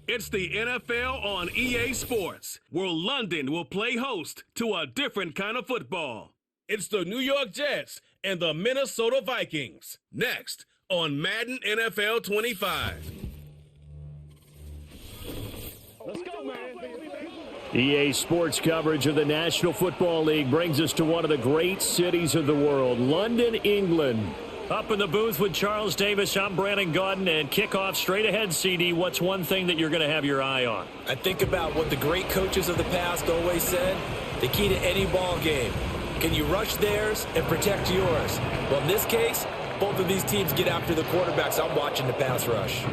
It's the NFL on EA Sports, where London will play host to a different kind of football. It's the New York Jets and the Minnesota Vikings. Next on Madden NFL 25. Let's go, man. EA Sports coverage of the National Football League brings us to one of the great cities of the world, London, England. Up in the booth with Charles Davis, I'm Brandon Gaudin, and kickoff straight ahead, CD. What's one thing that you're going to have your eye on? I think about what the great coaches of the past always said. The key to any ball game. Can you rush theirs and protect yours? Well, in this case, both of these teams get after the quarterbacks. I'm watching the pass rush.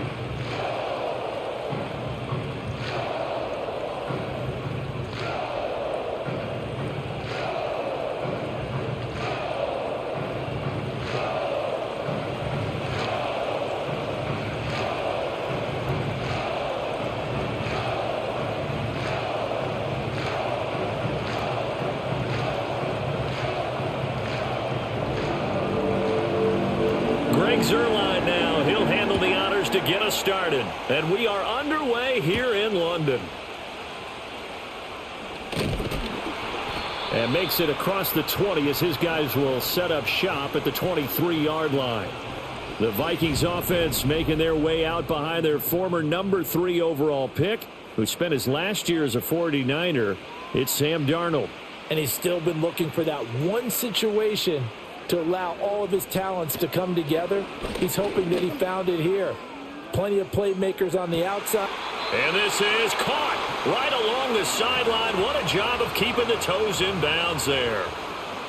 Zerline now. He'll handle the honors to get us started. And we are underway here in London. And makes it across the 20 as his guys will set up shop at the 23-yard line. The Vikings offense making their way out behind their former number 3 overall pick, who spent his last year as a 49er. It's Sam Darnold. And he's still been looking for that one situation to allow all of his talents to come together. He's hoping that he found it here. Plenty of playmakers on the outside. And this is caught right along the sideline. What a job of keeping the toes in bounds there.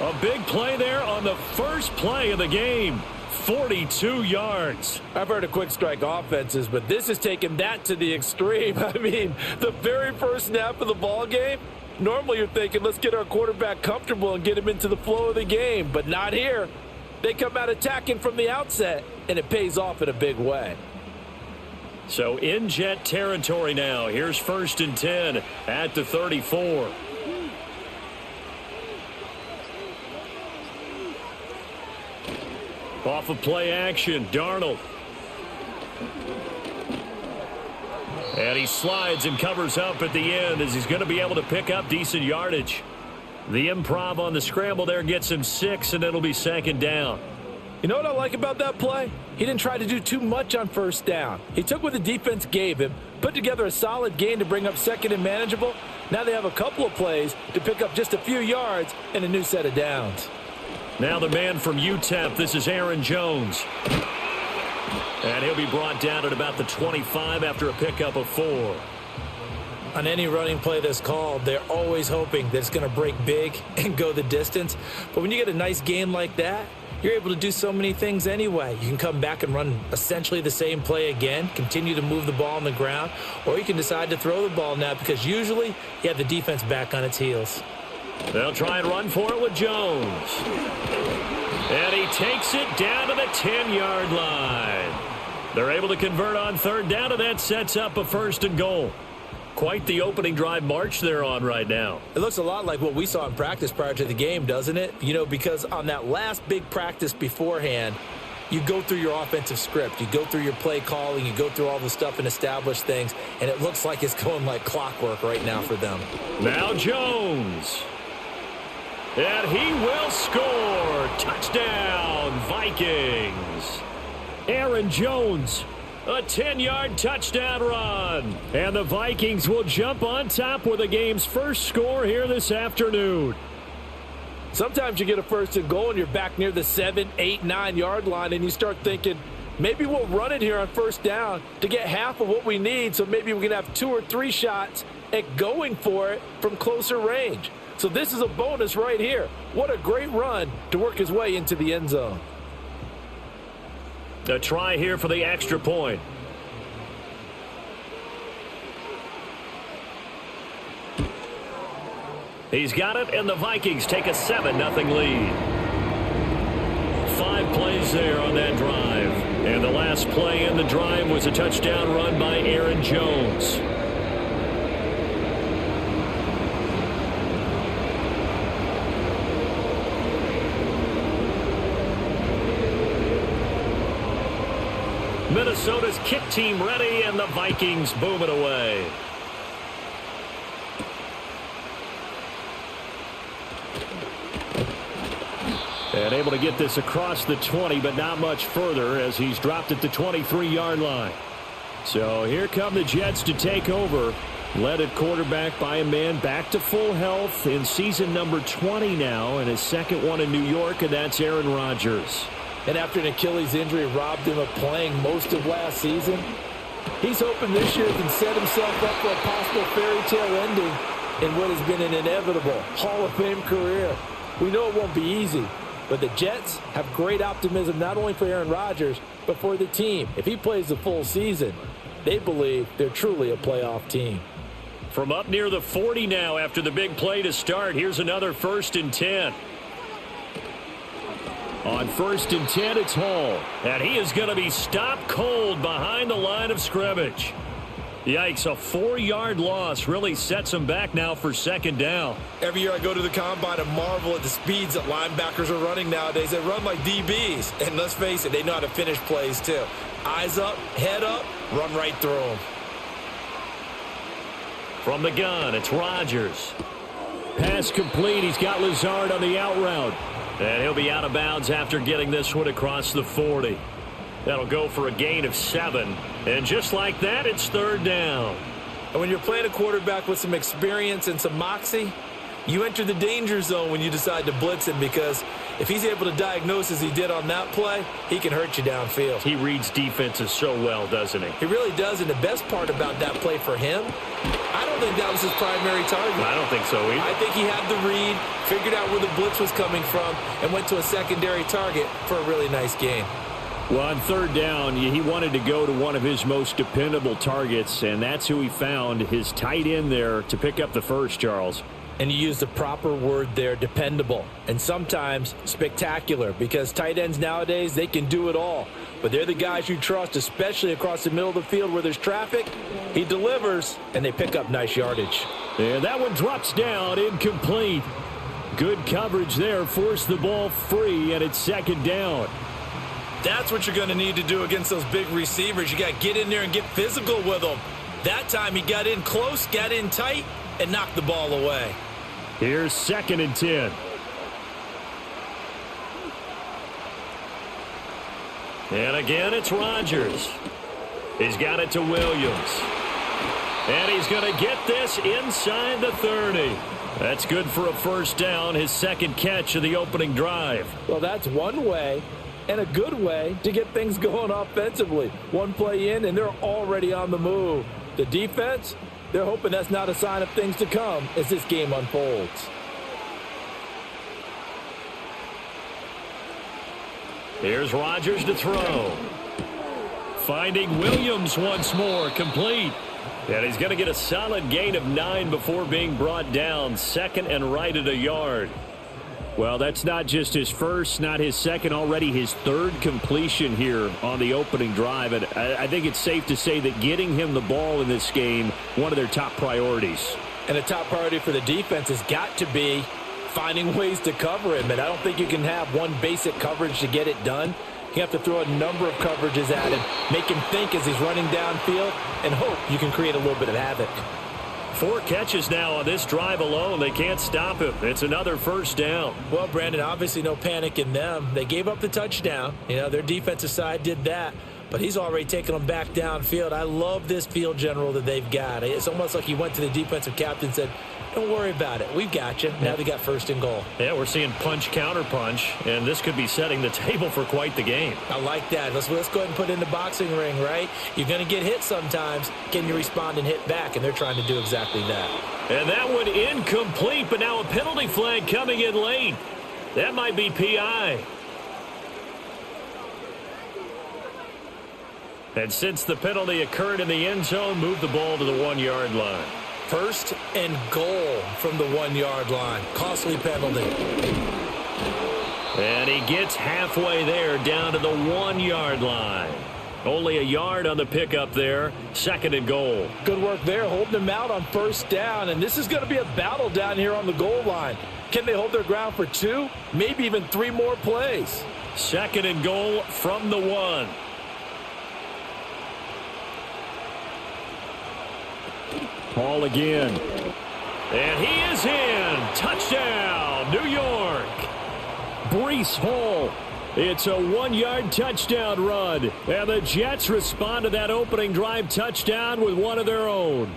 A big play there on the first play of the game. 42 yards. I've heard of quick strike offenses, but this is taking that to the extreme. I mean, the very first snap of the ball game, normally you're thinking, let's get our quarterback comfortable and get him into the flow of the game, but not here. They come out attacking from the outset, and it pays off in a big way. So in Jet territory now. Here's 1st and 10 at the 34. Off of play action, Darnold. And he slides and covers up at the end as he's going to be able to pick up decent yardage. The improv on the scramble there gets him 6, and it'll be 2nd down. You know what I like about that play? He didn't try to do too much on 1st down. He took what the defense gave him, put together a solid gain to bring up 2nd and manageable. Now they have a couple of plays to pick up just a few yards and a new set of downs. Now the man from UTEP, this is Aaron Jones. And he'll be brought down at about the 25 after a pickup of 4. On any running play that's called, they're always hoping that it's going to break big and go the distance. But when you get a nice gain like that, you're able to do so many things anyway. You can come back and run essentially the same play again, continue to move the ball on the ground, or you can decide to throw the ball now because usually you have the defense back on its heels. They'll try and run for it with Jones. And he takes it down to the 10-yard line. They're able to convert on 3rd down, and that sets up a 1st and goal. Quite the opening drive march they're on right now. It looks a lot like what we saw in practice prior to the game, doesn't it? You know, because on that last big practice beforehand, you go through your offensive script. You go through your play calling. You go through all the stuff and establish things, and it looks like it's going like clockwork right now for them. Now Jones. And he will score. Touchdown, Vikings. Aaron Jones, a 10-yard touchdown run. And the Vikings will jump on top with the game's first score here this afternoon. Sometimes you get a 1st and goal and you're back near the 7, 8, 9-yard line, and you start thinking, maybe we'll run it here on 1st down to get half of what we need, so maybe we can have 2 or 3 shots at going for it from closer range. So this is a bonus right here. What a great run to work his way into the end zone. A try here for the extra point. He's got it, and the Vikings take a 7-0 lead. 5 plays there on that drive. And the last play in the drive was a touchdown run by Aaron Jones. Minnesota's kick team ready, and the Vikings boom it away. And able to get this across the 20, but not much further as he's dropped at the 23-yard line. So here come the Jets to take over. Led at quarterback by a man back to full health in season number 20 now, and his second one in New York, and that's Aaron Rodgers. And after an Achilles injury robbed him of playing most of last season, he's hoping this year can set himself up for a possible fairy tale ending in what has been an inevitable Hall of Fame career. We know it won't be easy, but the Jets have great optimism not only for Aaron Rodgers, but for the team. If he plays the full season, they believe they're truly a playoff team. From up near the 40 now after the big play to start, here's another 1st and 10. On 1st and 10, it's Hall. And he is going to be stopped cold behind the line of scrimmage. Yikes, a 4-yard loss really sets him back now for 2nd down. Every year I go to the combine and marvel at the speeds that linebackers are running nowadays. They run like DBs. And let's face it, they know how to finish plays too. Eyes up, head up, run right through them. From the gun, it's Rodgers. Pass complete. He's got Lazard on the out route. And he'll be out of bounds after getting this one across the 40. That'll go for a gain of 7. And just like that, it's 3rd down. And when you're playing a quarterback with some experience and some moxie, you enter the danger zone when you decide to blitz him, because if he's able to diagnose as he did on that play, he can hurt you downfield. He reads defenses so well, doesn't he? He really does, and the best part about that play for him, I don't think that was his primary target. I don't think so either. I think he had the read, figured out where the blitz was coming from, and went to a secondary target for a really nice gain. Well, on 3rd down, he wanted to go to one of his most dependable targets, and that's who he found, his tight end there, to pick up the first, Charles. And you used the proper word there, dependable, and sometimes spectacular, because tight ends nowadays, they can do it all. But they're the guys you trust, especially across the middle of the field where there's traffic. He delivers, and they pick up nice yardage. And that one drops down, incomplete. Good coverage there, forced the ball free, and it's 2nd down. That's what you're going to need to do against those big receivers. You got to get in there and get physical with them. That time he got in close, got in tight, and knocked the ball away. Here's 2nd and 10. And again, it's Rodgers. He's got it to Williams. And he's going to get this inside the 30. That's good for a 1st down, his 2nd catch of the opening drive. Well, that's one way and a good way to get things going offensively. One play in, and they're already on the move. The defense, they're hoping that's not a sign of things to come as this game unfolds. Here's Rodgers to throw. Finding Williams once more, complete. And he's going to get a solid gain of 9 before being brought down. 2nd and right at a yard. Well, that's not just his first, not his second, already his 3rd completion here on the opening drive. And I think it's safe to say that getting him the ball in this game, one of their top priorities. And a top priority for the defense has got to be finding ways to cover him. And I don't think you can have one basic coverage to get it done. You have to throw a number of coverages at him, make him think as he's running downfield, and hope you can create a little bit of havoc. 4 catches now on this drive alone. They can't stop him. It's another 1st down. Well, Brandon, obviously no panic in them. They gave up the touchdown. You know, their defensive side did that. But he's already taken them back downfield. I love this field general that they've got. It's almost like he went to the defensive captain and said, don't worry about it. We've got you. Now they got 1st and goal. Yeah, we're seeing punch, counter punch, and this could be setting the table for quite the game. I like that. Let's go ahead and put it in the boxing ring, right? You're going to get hit sometimes. Can you respond and hit back? And they're trying to do exactly that. And that one incomplete, but now a penalty flag coming in late. That might be PI. And since the penalty occurred in the end zone, move the ball to the 1-yard line. 1st and goal from the 1-yard line. Costly penalty. And he gets halfway there down to the 1-yard line. Only a yard on the pickup there. 2nd and goal. Good work there, holding them out on 1st down. And this is going to be a battle down here on the goal line. Can they hold their ground for 2, maybe even 3 more plays? 2nd and goal from the 1. Hall again. And he is in. Touchdown, New York. Breece Hall. It's a 1-yard touchdown run. And the Jets respond to that opening drive touchdown with one of their own.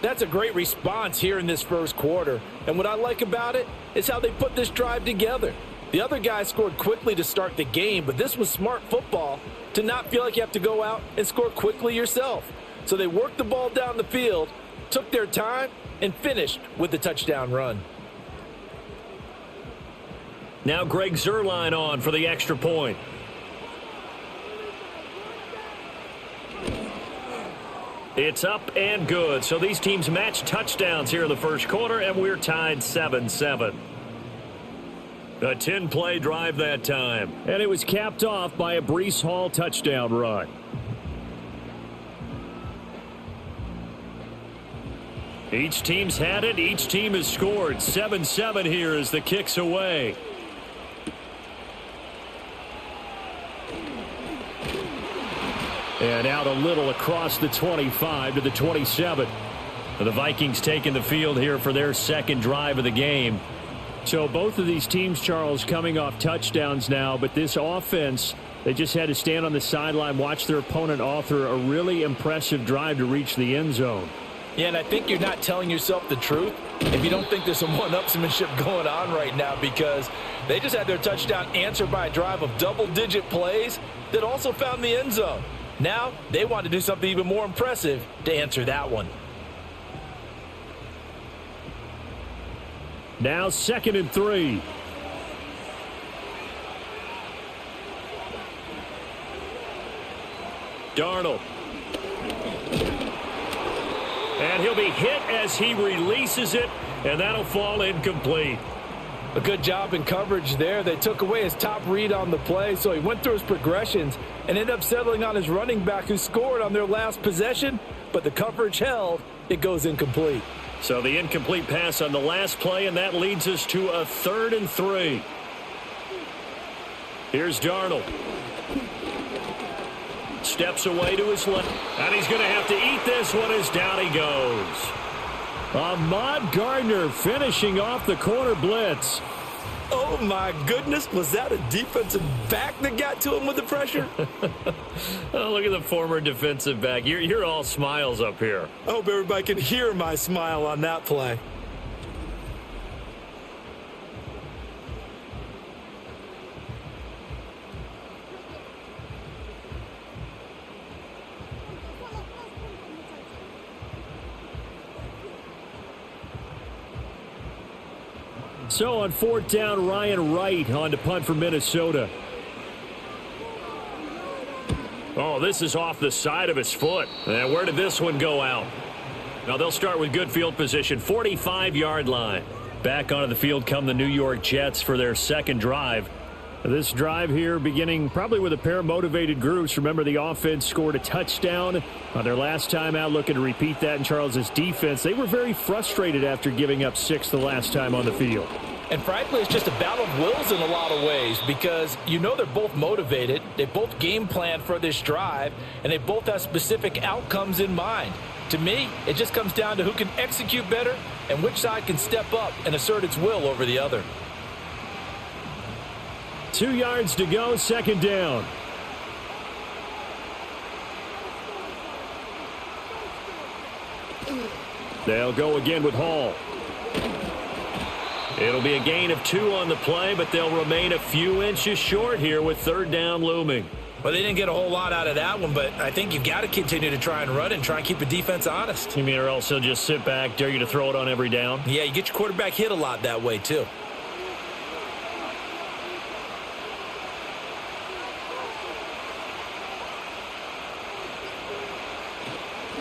That's a great response here in this first quarter. And what I like about it is how they put this drive together. The other guy scored quickly to start the game, but this was smart football to not feel like you have to go out and score quickly yourself. So they worked the ball down the field, took their time, and finished with the touchdown run. Now Greg Zuerlein on for the extra point. It's up and good. So these teams match touchdowns here in the first quarter, and we're tied 7-7. A 10-play drive that time. And it was capped off by a Breece Hall touchdown run. Each team's had it. Each team has scored. 7-7 here as the kick's away. And out a little across the 25 to the 27. The Vikings taking the field here for their second drive of the game. So both of these teams, Charles, coming off touchdowns now, but this offense, they just had to stand on the sideline, watch their opponent author a really impressive drive to reach the end zone. Yeah, and I think you're not telling yourself the truth if you don't think there's some one-upsmanship going on right now, because they just had their touchdown answered by a drive of double-digit plays that also found the end zone. Now they want to do something even more impressive to answer that one. Now 2nd and 3. Darnold. And he'll be hit as he releases it, and that'll fall incomplete. A good job in coverage there. They took away his top read on the play, so he went through his progressions and ended up settling on his running back who scored on their last possession, but the coverage held. It goes incomplete. So the incomplete pass on the last play, and that leads us to a 3rd and 3. Here's Darnold. Steps away to his left, and he's going to have to eat this one as down he goes. Ahmad Gardner finishing off the corner blitz. Oh, my goodness. Was that a defensive back that got to him with the pressure? Oh, look at the former defensive back. You're all smiles up here. I hope everybody can hear my smile on that play. So on 4th down, Ryan Wright on to punt for Minnesota. Oh, this is off the side of his foot. And where did this one go out? Now they'll start with good field position, 45-yard line. Back onto the field come the New York Jets for their second drive. This drive here beginning probably with a pair of motivated groups. Remember, the offense scored a touchdown on their last time out, looking to repeat that in Charles's defense. They were very frustrated after giving up 6 the last time on the field. And frankly, it's just a battle of wills in a lot of ways, because you know they're both motivated, they both game plan for this drive, and they both have specific outcomes in mind. To me, it just comes down to who can execute better and which side can step up and assert its will over the other. 2 yards to go, 2nd down. They'll go again with Hall. It'll be a gain of 2 on the play, but they'll remain a few inches short here with 3rd down looming. Well, they didn't get a whole lot out of that one, but I think you've got to continue to try and run and try and keep the defense honest. You mean, or else they'll just sit back, dare you to throw it on every down? Yeah, you get your quarterback hit a lot that way, too.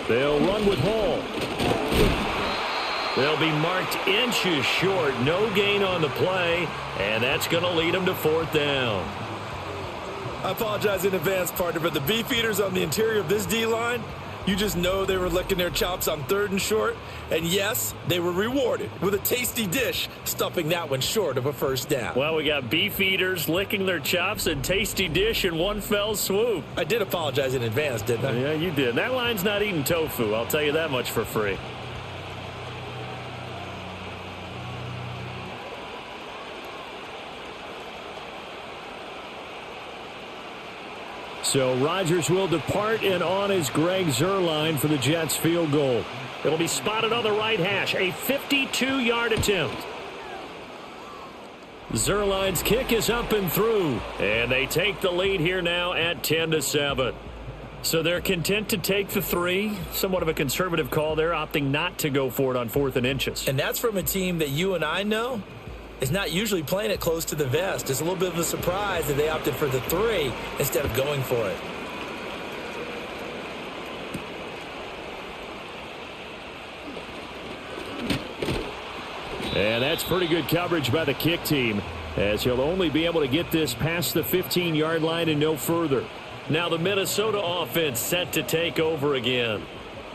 They'll run with Hall. They'll be marked inches short. No gain on the play, and that's going to lead them to 4th down. I apologize in advance, partner, but the beef eaters on the interior of this D-line, You just know they were licking their chops on 3rd and short. And yes, they were rewarded with a tasty dish, stuffing that one short of a first down. Well, we got beef eaters licking their chops and tasty dish in one fell swoop. I did apologize in advance, didn't I? Yeah, you did. That line's not eating tofu. I'll tell you that much for free. So Rodgers will depart, and on is Greg Zuerlein for the Jets field goal. It'll be spotted on the right hash, a 52-yard attempt. Zuerlein's kick is up and through, and they take the lead here now at 10-7. So they're content to take the 3. Somewhat of a conservative call there, opting not to go for it on 4th and inches. And that's from a team that you and I know is not usually playing it close to the vest. It's a little bit of a surprise that they opted for the 3 instead of going for it. And that's pretty good coverage by the kick team, as he'll only be able to get this past the 15-yard line and no further. Now the Minnesota offense set to take over again.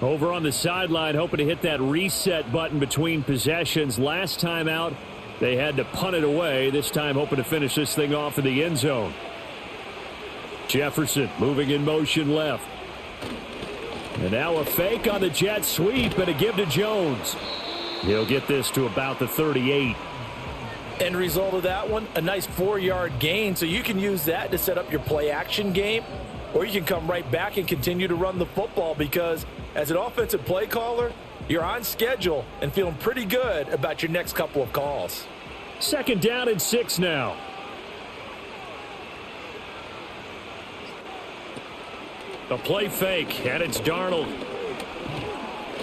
Over on the sideline, hoping to hit that reset button between possessions. Last time out, they had to punt it away. This time hoping to finish this thing off in the end zone. Jefferson moving in motion left. And now a fake on the jet sweep and a give to Jones. He'll get this to about the 38. End result of that one, a nice 4-yard gain. So you can use that to set up your play action game, or you can come right back and continue to run the football, because as an offensive play caller, you're on schedule and feeling pretty good about your next couple of calls. 2nd down and 6 now. A play fake, and it's Darnold.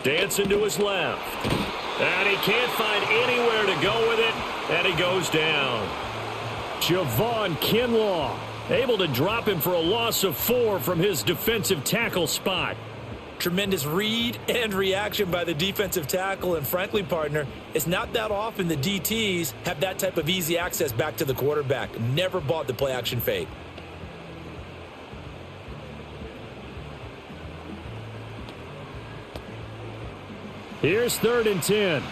Dancing to his left. And he can't find anywhere to go with it, and he goes down. Javon Kinlaw able to drop him for a loss of 4 from his defensive tackle spot. Tremendous read and reaction by the defensive tackle, and frankly, partner, it's not that often the DTs have that type of easy access back to the quarterback. Never bought the play action fake. Here's 3rd and 10.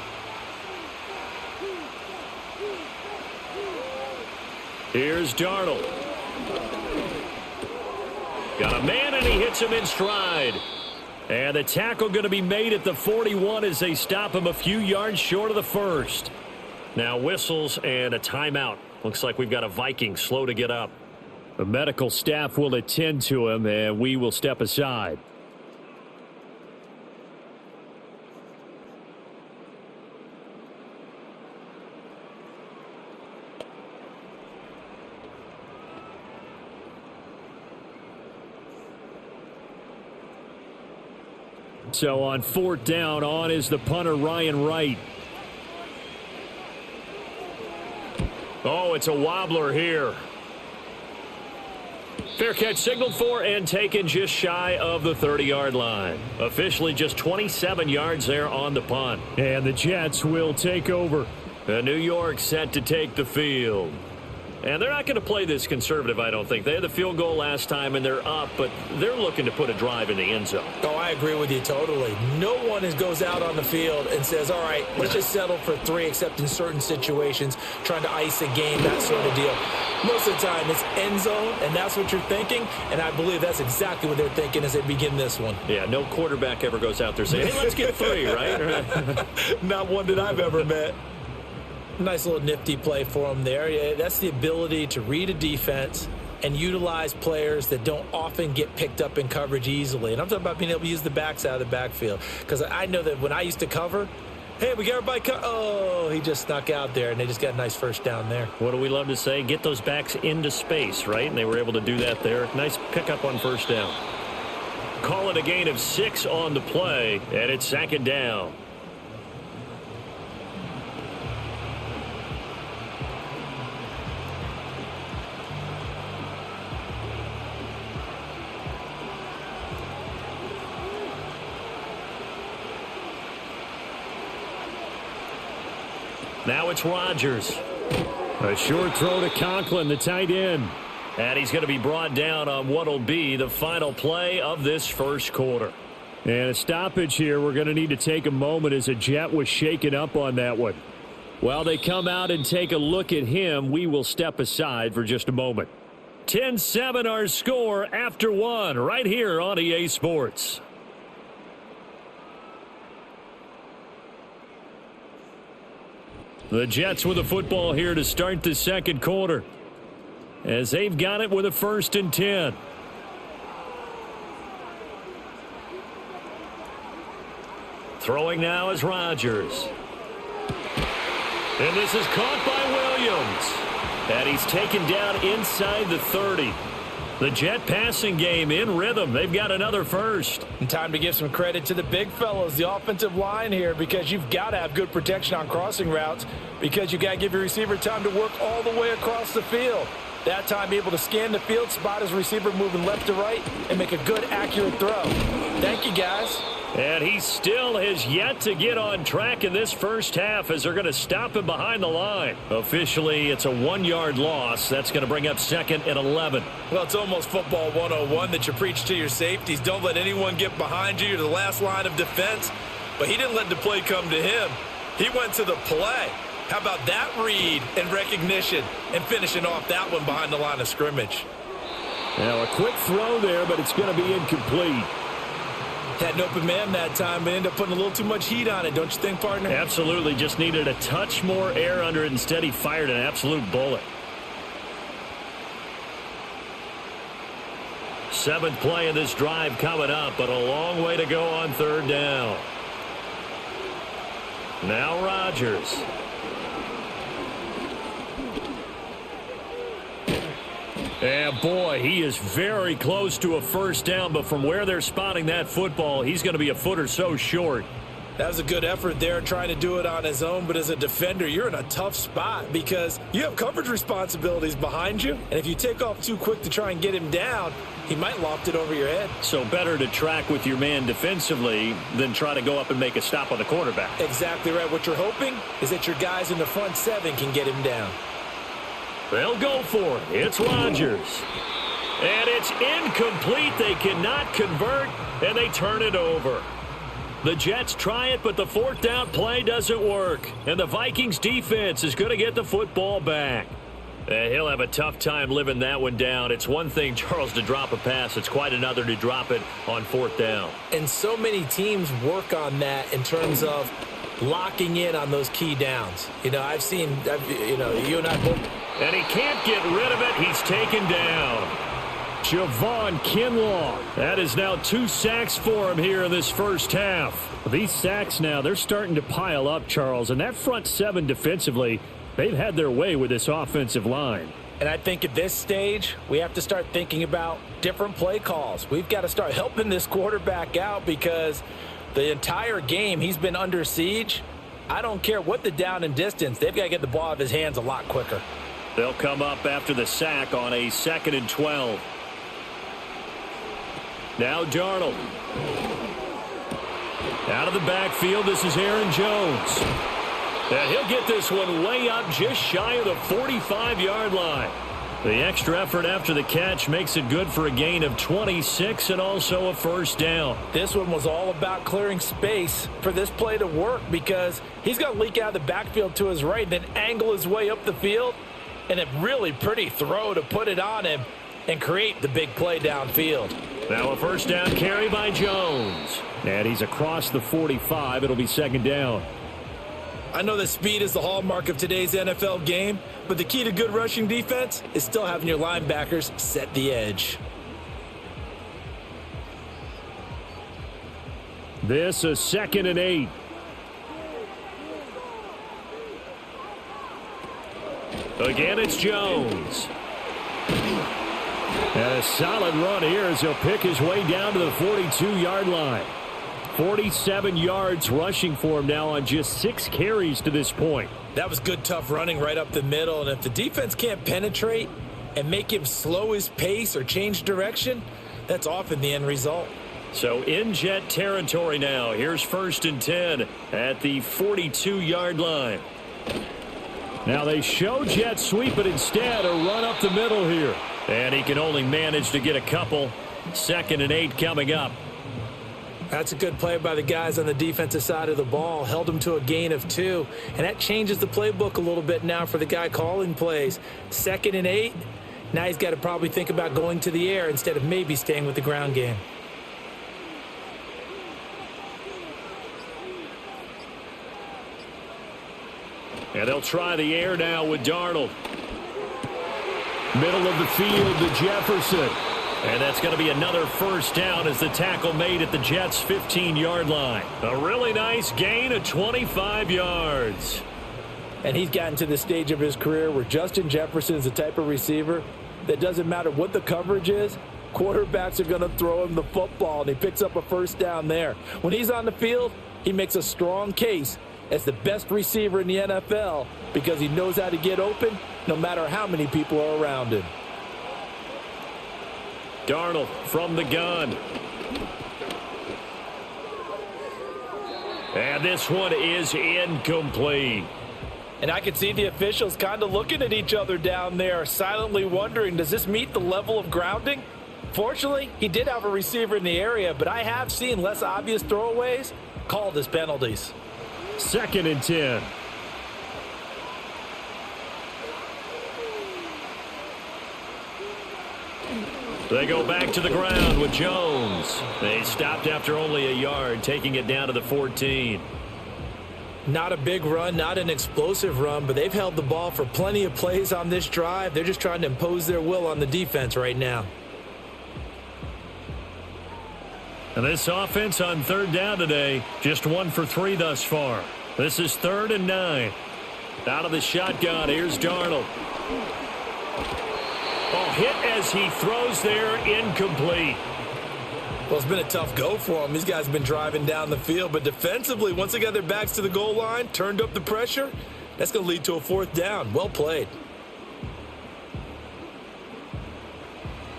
Here's Darnold. Got a man, and he hits him in stride. And the tackle going to be made at the 41 as they stop him a few yards short of the first. Now whistles and a timeout. Looks like we've got a Viking slow to get up. The medical staff will attend to him, and we will step aside. So on 4th down, on is the punter, Ryan Wright. Oh, it's a wobbler here. Fair catch signaled for and taken just shy of the 30-yard line. Officially just 27 yards there on the punt. And the Jets will take over. And New York set to take the field. And they're not going to play this conservative, I don't think. They had the field goal last time, and they're up, but they're looking to put a drive in the end zone. Oh, I agree with you totally. No one goes out on the field and says, all right, let's just settle for 3, except in certain situations, trying to ice a game, that sort of deal. Most of the time, it's end zone, and that's what you're thinking, and I believe that's exactly what they're thinking as they begin this one. Yeah, no quarterback ever goes out there saying, hey, let's get 3, right? Not one that I've ever met. Nice little nifty play for him there. Yeah, that's the ability to read a defense and utilize players that don't often get picked up in coverage easily. And I'm talking about being able to use the backs out of the backfield. Because I know that when I used to cover, hey, we got everybody oh, he just snuck out there, and they just got a nice first down there. What do we love to say? Get those backs into space, right? And they were able to do that there. Nice pickup on first down. Call it a gain of 6 on the play, and it's 2nd down. Now it's Rodgers. A short throw to Conklin, the tight end. And he's going to be brought down on what will be the final play of this first quarter. And a stoppage here. We're going to need to take a moment as a Jet was shaken up on that one. While they come out and take a look at him, we will step aside for just a moment. 10-7 our score after one right here on EA Sports. The Jets with the football here to start the second quarter, as they've got it with a 1st and 10. Throwing now is Rodgers. And this is caught by Williams. And he's taken down inside the 30. The Jet passing game in rhythm. They've got another first. And time to give some credit to the big fellows, the offensive line here, because you've got to have good protection on crossing routes, because you've got to give your receiver time to work all the way across the field. That time, be able to scan the field, spot his receiver moving left to right, and make a good, accurate throw. Thank you, guys. And he still has yet to get on track in this first half as they're going to stop him behind the line. Officially, it's a 1-yard loss. That's going to bring up 2nd and 11. Well, it's almost football 101 that you preach to your safeties. Don't let anyone get behind you. You're the last line of defense. But he didn't let the play come to him. He went to the play. How about that read and recognition and finishing off that one behind the line of scrimmage? Now, a quick throw there, but it's going to be incomplete. Had an open man that time, but ended up putting a little too much heat on it, don't you think, partner? Absolutely. Just needed a touch more air under it. Instead, he fired an absolute bullet. 7th play of this drive coming up, but a long way to go on 3rd down. Now Rodgers. And boy, he is very close to a first down, but from where they're spotting that football, he's going to be a foot or so short. That was a good effort there, trying to do it on his own, but as a defender, you're in a tough spot because you have coverage responsibilities behind you, and if you take off too quick to try and get him down, he might loft it over your head. So better to track with your man defensively than try to go up and make a stop on the quarterback. Exactly right. What you're hoping is that your guys in the front 7 can get him down. They'll go for it. It's Rodgers. And it's incomplete. They cannot convert, and they turn it over. The Jets try it, but the 4th down play doesn't work. And the Vikings defense is going to get the football back. He'll have a tough time living that one down. It's one thing, Charles, to drop a pass. It's quite another to drop it on 4th down. And so many teams work on that in terms of locking in on those key downs. You know, you and I both. And he can't get rid of it. He's taken down. Javon Kinlaw. That is now 2 sacks for him here in this first half. These sacks now, they're starting to pile up, Charles. And that front 7 defensively, they've had their way with this offensive line. And I think at this stage, we have to start thinking about different play calls. We've got to start helping this quarterback out because the entire game he's been under siege. I don't care what the down and distance. They've got to get the ball out of his hands a lot quicker. They'll come up after the sack on a 2nd and 12. Now Darnold. Out of the backfield, this is Aaron Jones. And he'll get this one way up just shy of the 45-yard line. The extra effort after the catch makes it good for a gain of 26 and also a first down. This one was all about clearing space for this play to work because he's got to leak out of the backfield to his right, then angle his way up the field. And a really pretty throw to put it on him and create the big play downfield. Now a first down carry by Jones. And he's across the 45. It'll be 2nd down. I know that speed is the hallmark of today's NFL game, but the key to good rushing defense is still having your linebackers set the edge. This is 2nd and 8. Again, it's Jones. And a solid run here as he'll pick his way down to the 42-yard line. 47 yards rushing for him now on just 6 carries to this point. That was good, tough running right up the middle. And if the defense can't penetrate and make him slow his pace or change direction, that's often the end result. So in Jet territory now. Here's 1st and 10 at the 42-yard line. Now they show Jet sweep, but instead a run up the middle here. And he can only manage to get a couple. 2nd and 8 coming up. That's a good play by the guys on the defensive side of the ball. Held them to a gain of 2. And that changes the playbook a little bit now for the guy calling plays. 2nd and 8. Now he's got to probably think about going to the air instead of maybe staying with the ground game. And they'll try the air now with Darnold. Middle of the field to Jefferson. And that's going to be another first down as the tackle made at the Jets' 15-yard line. A really nice gain of 25 yards. And he's gotten to the stage of his career where Justin Jefferson is the type of receiver that doesn't matter what the coverage is, quarterbacks are going to throw him the football, and he picks up a first down there. When he's on the field, he makes a strong case as the best receiver in the NFL because he knows how to get open no matter how many people are around him. Darnold from the gun. And this one is incomplete. And I can see the officials kind of looking at each other down there, silently wondering, does this meet the level of grounding? Fortunately, he did have a receiver in the area, but I have seen less obvious throwaways called as penalties. 2nd and 10. They go back to the ground with Jones. They stopped after only a yard, taking it down to the 14. Not a big run, not an explosive run, but they've held the ball for plenty of plays on this drive. They're just trying to impose their will on the defense right now. And this offense on 3rd down today, just 1 for 3 thus far. This is 3rd and 9. Out of the shotgun, here's Darnold. Oh, hit as he throws there, incomplete. Well, it's been a tough go for him. These guys have been driving down the field, but defensively, once they got their backs to the goal line, turned up the pressure, that's going to lead to a 4th down. Well played.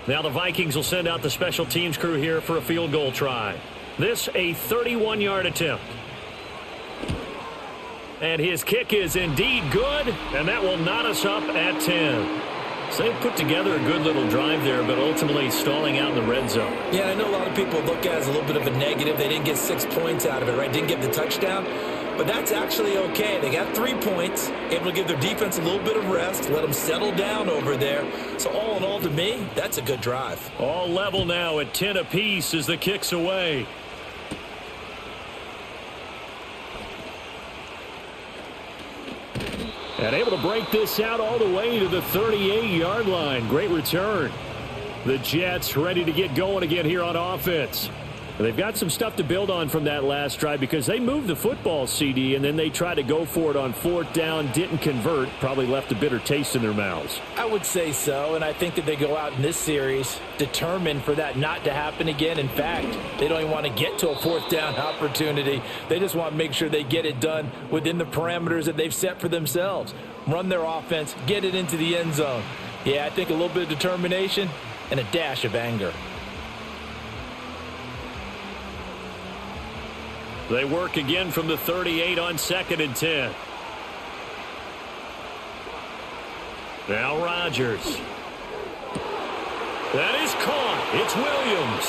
Now the Vikings will send out the special teams crew here for a field goal try. This a 31-yard attempt. And his kick is indeed good, and that will knot us up at 10. So they put together a good little drive there, but ultimately stalling out in the red zone. Yeah, I know a lot of people look at it as a little bit of a negative. They didn't get 6 points out of it, right? Didn't get the touchdown. But that's actually okay. They got 3 points, able to give their defense a little bit of rest, let them settle down over there. So all in all, to me, that's a good drive. All level now at 10 apiece as the kick's away. And able to break this out all the way to the 38-yard line. Great return. The Jets ready to get going again here on offense. And they've got some stuff to build on from that last drive because they moved the football, CD, and then they tried to go for it on 4th down, didn't convert, probably left a bitter taste in their mouths. I would say so, and I think that they go out in this series determined for that not to happen again. In fact, they don't even want to get to a 4th down opportunity. They just want to make sure they get it done within the parameters that they've set for themselves. Run their offense, get it into the end zone. Yeah, I think a little bit of determination and a dash of anger. They work again from the 38 on 2nd and 10. Now Rodgers. That is caught. It's Williams.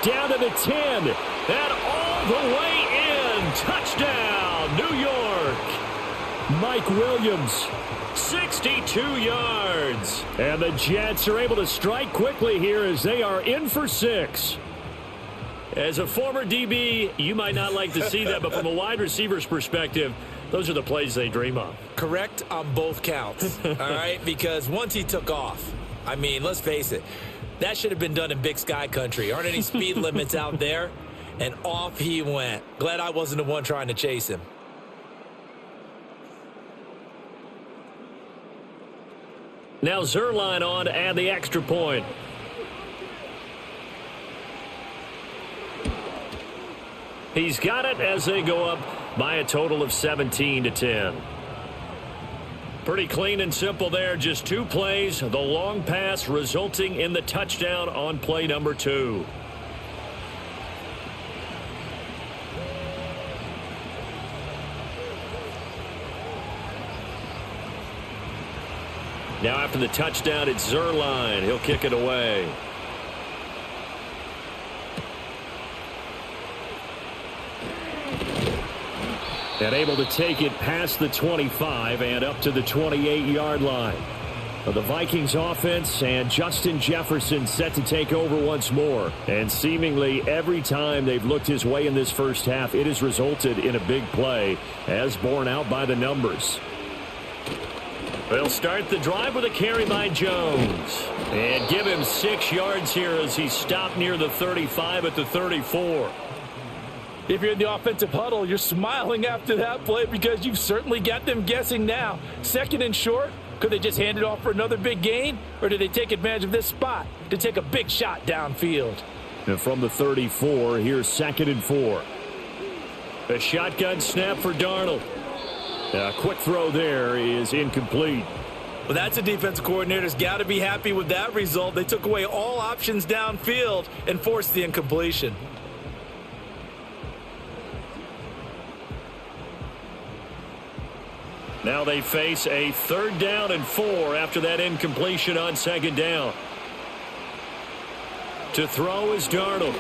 Down to the 10. And all the way in. Touchdown, New York. Mike Williams, 62 yards. And the Jets are able to strike quickly here as they are in for 6. As a former DB, you might not like to see that, but from a wide receiver's perspective, those are the plays they dream of. Correct on both counts, all right? Because once he took off, I mean, let's face it, that should have been done in Big Sky Country. Aren't any speed limits out there? And off he went. Glad I wasn't the one trying to chase him. Now Zerline on to add the extra point. He's got it as they go up by a total of 17-10. Pretty clean and simple there. Just 2 plays. The long pass resulting in the touchdown on play number 2. Now after the touchdown, it's Zerline. He'll kick it away. And able to take it past the 25 and up to the 28-yard line. The Vikings offense and Justin Jefferson set to take over once more. And seemingly every time they've looked his way in this first half, it has resulted in a big play, as borne out by the numbers. They'll start the drive with a carry by Jones. And give him 6 yards here as he stopped near the 35 at the 34. If you're in the offensive huddle, you're smiling after that play because you've certainly got them guessing now. 2nd and short, could they just hand it off for another big gain? Or do they take advantage of this spot to take a big shot downfield? And from the 34, here's 2nd and 4. A shotgun snap for Darnold. A quick throw there is incomplete. Well, that's a defensive coordinator's got to be happy with that result. They took away all options downfield and forced the incompletion. Now they face a 3rd down and 4 after that incompletion on 2nd down. To throw is Darnold.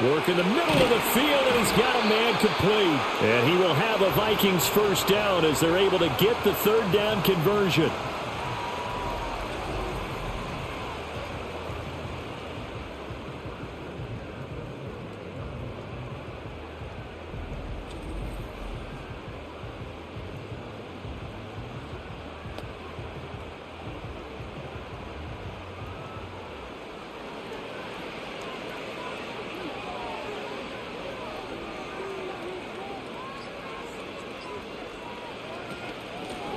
Work in the middle of the field, and he's got a man complete. And he will have a Vikings 1st down as they're able to get the 3rd down conversion.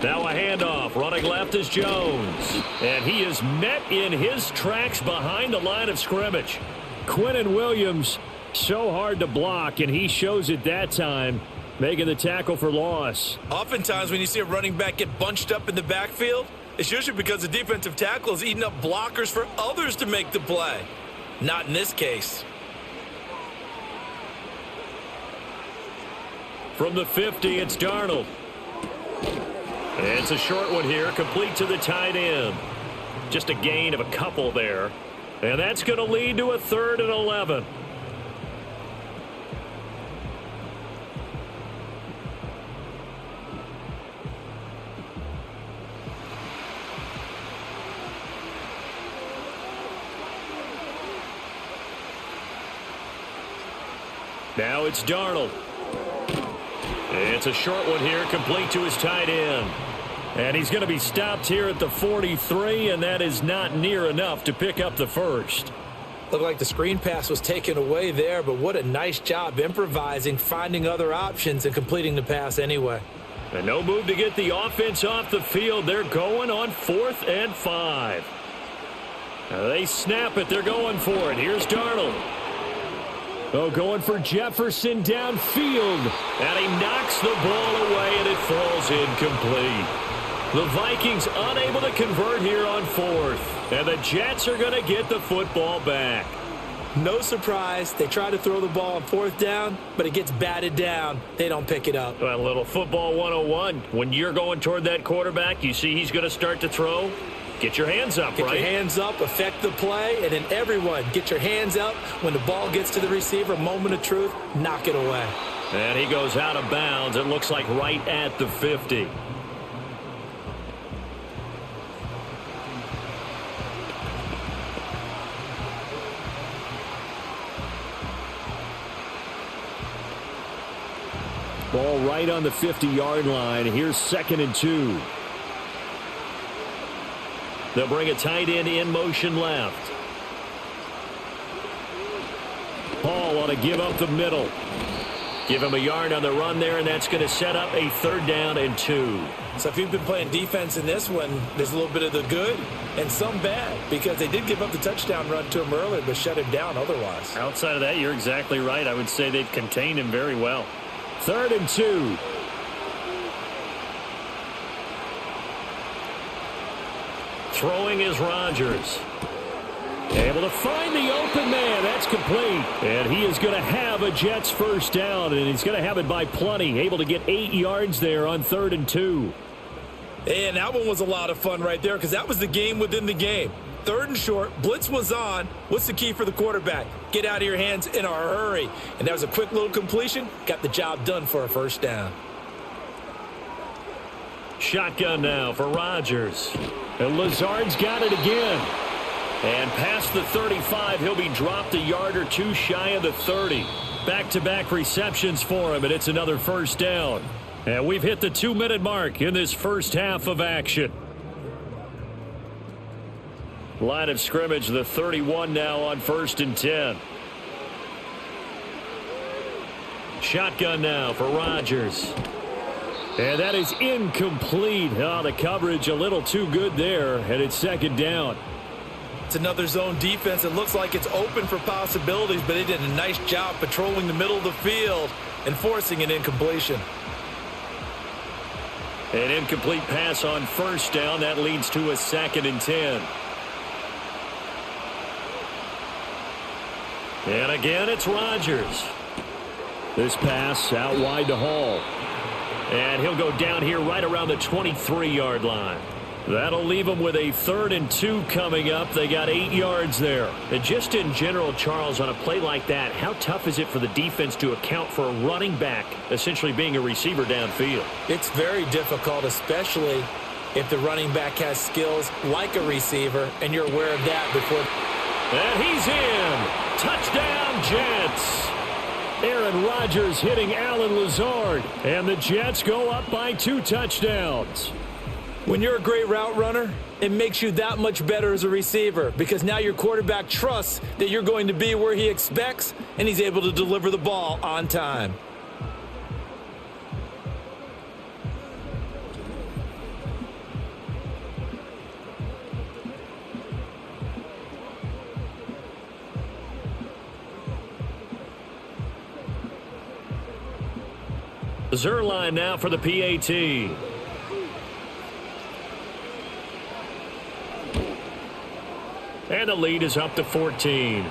Now a handoff. Running left is Jones. And he is met in his tracks behind the line of scrimmage. Quinnen Williams, so hard to block, and he shows it that time, making the tackle for loss. Oftentimes when you see a running back get bunched up in the backfield, it's usually because the defensive tackle is eating up blockers for others to make the play. Not in this case. From the 50, it's Darnold. It's a short one here, complete to the tight end. Just a gain of a couple there. And that's going to lead to a 3rd and 11. Now it's Darnold. It's a short one here, complete to his tight end. And he's going to be stopped here at the 43, and that is not near enough to pick up the 1st. Looked like the screen pass was taken away there, but what a nice job improvising, finding other options, and completing the pass anyway. And no move to get the offense off the field. They're going on 4th and 5. Now they snap it. They're going for it. Here's Darnold. Oh, going for Jefferson downfield. And he knocks the ball away, and it falls incomplete. The Vikings unable to convert here on 4th. And the Jets are going to get the football back. No surprise. They try to throw the ball on 4th down, but it gets batted down. They don't pick it up. Well, a little football 101. When you're going toward that quarterback, you see he's going to start to throw. Get your hands up, right? Get your hands up, affect the play, and then everyone get your hands up. When the ball gets to the receiver, moment of truth, knock it away. And he goes out of bounds. It looks like right at the 50. Ball right on the 50-yard line. Here's 2nd and 2. They'll bring a tight end in motion left. Paul ought to give up the middle. Give him a yard on the run there, and that's going to set up a 3rd down and 2. So if you've been playing defense in this one, there's a little bit of the good and some bad, because they did give up the touchdown run to him earlier, but shut him down otherwise. Outside of that, you're exactly right. I would say they've contained him very well. 3rd and 2. Throwing is Rodgers. Able to find the open man. That's complete. And he is going to have a Jets 1st down, and he's going to have it by plenty. Able to get 8 yards there on 3rd and 2. And that one was a lot of fun right there, because that was the game within the game. 3rd and short. Blitz was on. What's the key for the quarterback? Get out of your hands in a hurry. And that was a quick little completion. Got the job done for a first down. Shotgun now for Rodgers. And Lazard's got it again. And past the 35, he'll be dropped a yard or two shy of the 30. Back-to-back receptions for him, and it's another first down. And we've hit the 2-minute mark in this first half of action. Line of scrimmage, the 31 now on 1st and 10. Shotgun now for Rodgers. And that is incomplete. Oh, the coverage a little too good there, and it's 2nd down. It's another zone defense. It looks like it's open for possibilities, but they did a nice job patrolling the middle of the field and forcing an incompletion. An incomplete pass on 1st down. That leads to a 2nd and 10. And again, it's Rodgers. This pass out wide to Hall. And he'll go down here right around the 23-yard line. That'll leave them with a 3rd and 2 coming up. They got 8 yards there. And just in general, Charles, on a play like that, how tough is it for the defense to account for a running back essentially being a receiver downfield? It's very difficult, especially if the running back has skills like a receiver, and you're aware of that before. And he's in. Touchdown, Jets. Aaron Rodgers hitting Alan Lazard. And the Jets go up by 2 touchdowns. When you're a great route runner, it makes you that much better as a receiver because now your quarterback trusts that you're going to be where he expects, and he's able to deliver the ball on time. Zerline now for the PAT. And the lead is up to 14.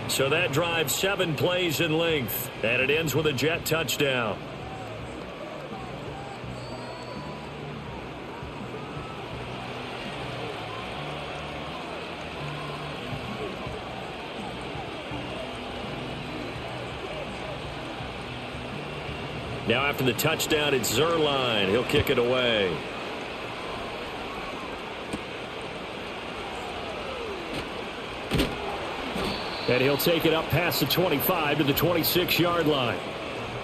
So that drives 7 plays in length. And it ends with a Jet touchdown. Now after the touchdown, it's Zerline. He'll kick it away. And he'll take it up past the 25 to the 26-yard line.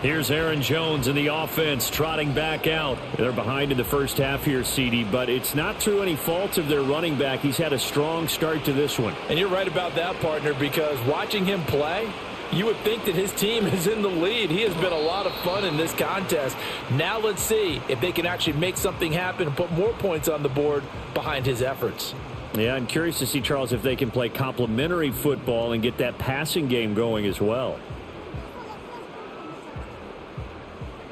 Here's Aaron Jones in the offense trotting back out. They're behind in the first half here, CD, but it's not through any fault of their running back. He's had a strong start to this one. And you're right about that, partner, because watching him play, you would think that his team is in the lead. He has been a lot of fun in this contest. Now let's see if they can actually make something happen and put more points on the board behind his efforts. Yeah, I'm curious to see, Charles, if they can play complementary football and get that passing game going as well.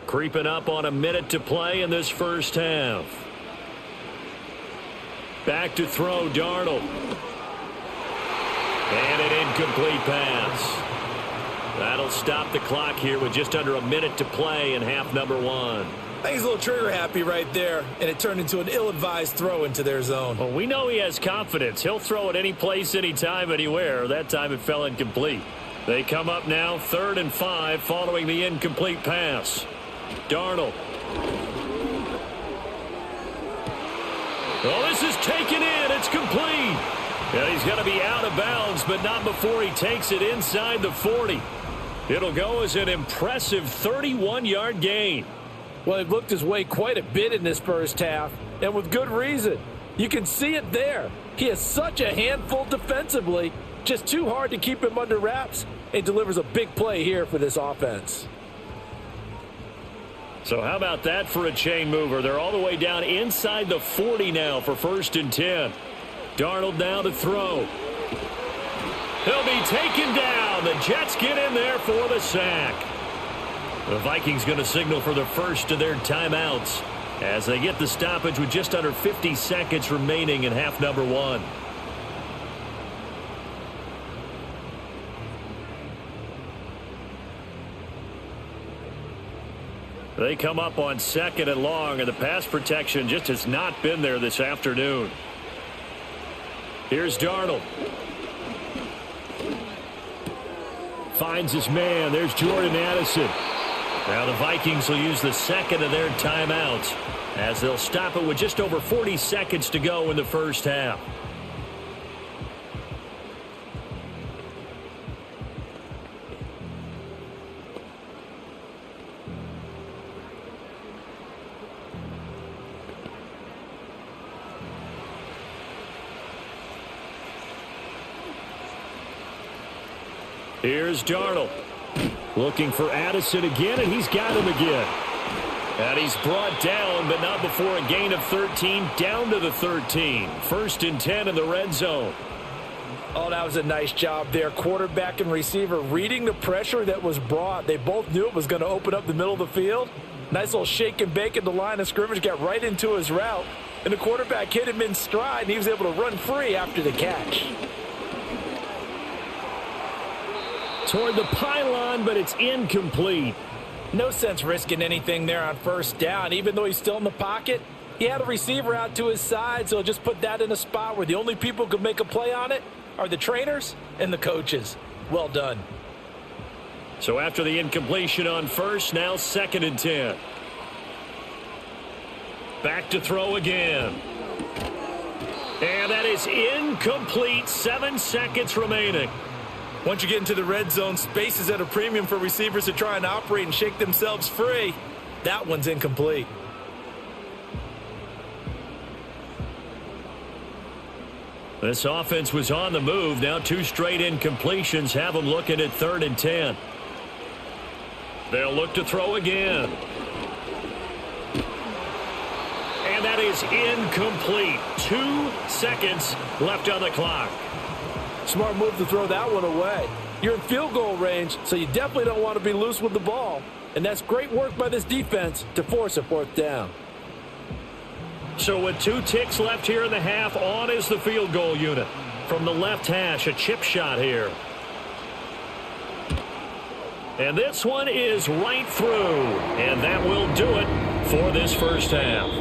Creeping up on a minute to play in this first half. Back to throw, Darnold. And an incomplete pass. That'll stop the clock here with just under a minute to play in half number 1. I think he's a little trigger happy right there, and it turned into an ill-advised throw into their zone. Well, we know he has confidence. He'll throw it any place, anytime, anywhere. That time it fell incomplete. They come up now 3rd and 5 following the incomplete pass. Darnold. Oh, this is taken in. It's complete. And he's going to be out of bounds, but not before he takes it inside the 40. It'll go as an impressive 31-yard gain. Well, he looked his way quite a bit in this first half, and with good reason. You can see it there. He is such a handful defensively, just too hard to keep him under wraps. It delivers a big play here for this offense. So how about that for a chain mover? They're all the way down inside the 40 now for 1st and 10. Darnold now to throw. He'll be taken down. The Jets get in there for the sack. The Vikings going to signal for the first of their timeouts as they get the stoppage with just under 50 seconds remaining in half number 1. They come up on 2nd and long, and the pass protection just has not been there this afternoon. Here's Darnold. Finds his man. There's Jordan Addison. Now the Vikings will use the second of their timeouts as they'll stop it with just over 40 seconds to go in the first half. Here's Darnold. Looking for Addison again, and he's got him again. And he's brought down, but not before a gain of 13, down to the 13. 1st and 10 in the red zone. Oh, that was a nice job there. Quarterback and receiver reading the pressure that was brought. They both knew it was going to open up the middle of the field. Nice little shake and bake at the line of scrimmage, got right into his route. And the quarterback hit him in stride, and he was able to run free after the catch. Toward the pylon, but it's incomplete. No sense risking anything there on first down. Even though he's still in the pocket, he had a receiver out to his side, so just put that in a spot where the only people who could make a play on it are the trainers and the coaches. Well done. So after the incompletion on first, now 2nd and 10. Back to throw again. And that is incomplete. 7 seconds remaining. Once you get into the red zone, space is at a premium for receivers to try and operate and shake themselves free. That one's incomplete. This offense was on the move. Now 2 straight incompletions have them looking at 3rd and 10. They'll look to throw again. And that is incomplete. 2 seconds left on the clock. Smart move to throw that one away. You're in field goal range, so you definitely don't want to be loose with the ball. And that's great work by this defense to force a 4th down. So with 2 ticks left here in the half, on is the field goal unit. From the left hash, a chip shot here. And this one is right through. And that will do it for this first half.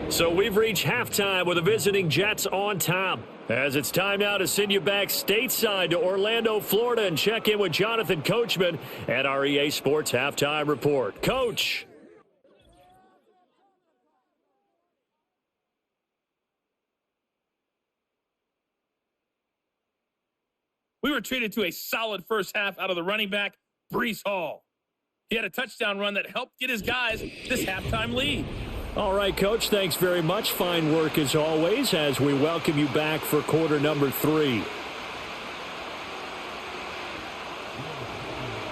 So we've reached halftime with the visiting Jets on top. As it's time now to send you back stateside to Orlando, Florida, and check in with Jonathan Coachman at our EA Sports Halftime Report. Coach. We were treated to a solid first half out of the running back, Breece Hall. He had a touchdown run that helped get his guys this halftime lead. All right, Coach, thanks very much. Fine work as always as we welcome you back for quarter number 3.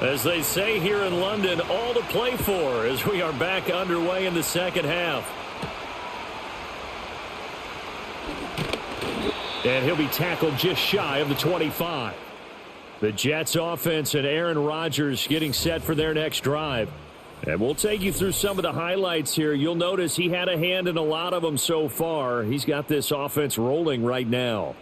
As they say here in London, all to play for as we are back underway in the second half. And he'll be tackled just shy of the 25. The Jets offense and Aaron Rodgers getting set for their next drive. And we'll take you through some of the highlights here. You'll notice he had a hand in a lot of them so far. He's got this offense rolling right now.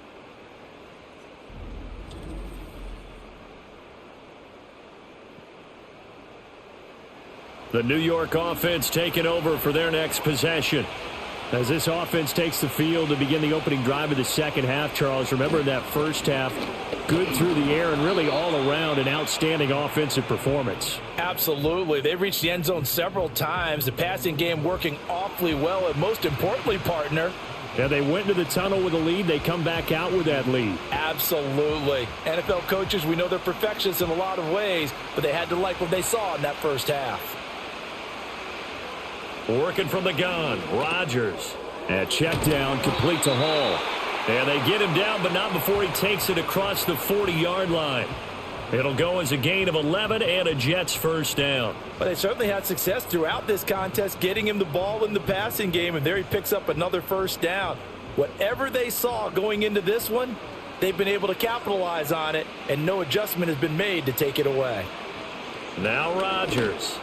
The New York offense taking over for their next possession. As this offense takes the field to begin the opening drive of the second half, Charles, remember that first half, good through the air and really all around an outstanding offensive performance. Absolutely. They reached the end zone several times. The passing game working awfully well, and most importantly, partner, yeah, they went into the tunnel with a lead. They come back out with that lead. Absolutely. NFL coaches, we know they're perfectionists in a lot of ways, but they had to like what they saw in that first half. Working from the gun, Rodgers. And check down, complete to Hall. And they get him down, but not before he takes it across the 40-yard line. It'll go as a gain of 11 and a Jets first down. But they certainly had success throughout this contest, getting him the ball in the passing game, and there he picks up another first down. Whatever they saw going into this one, they've been able to capitalize on it, and no adjustment has been made to take it away. Now Rodgers.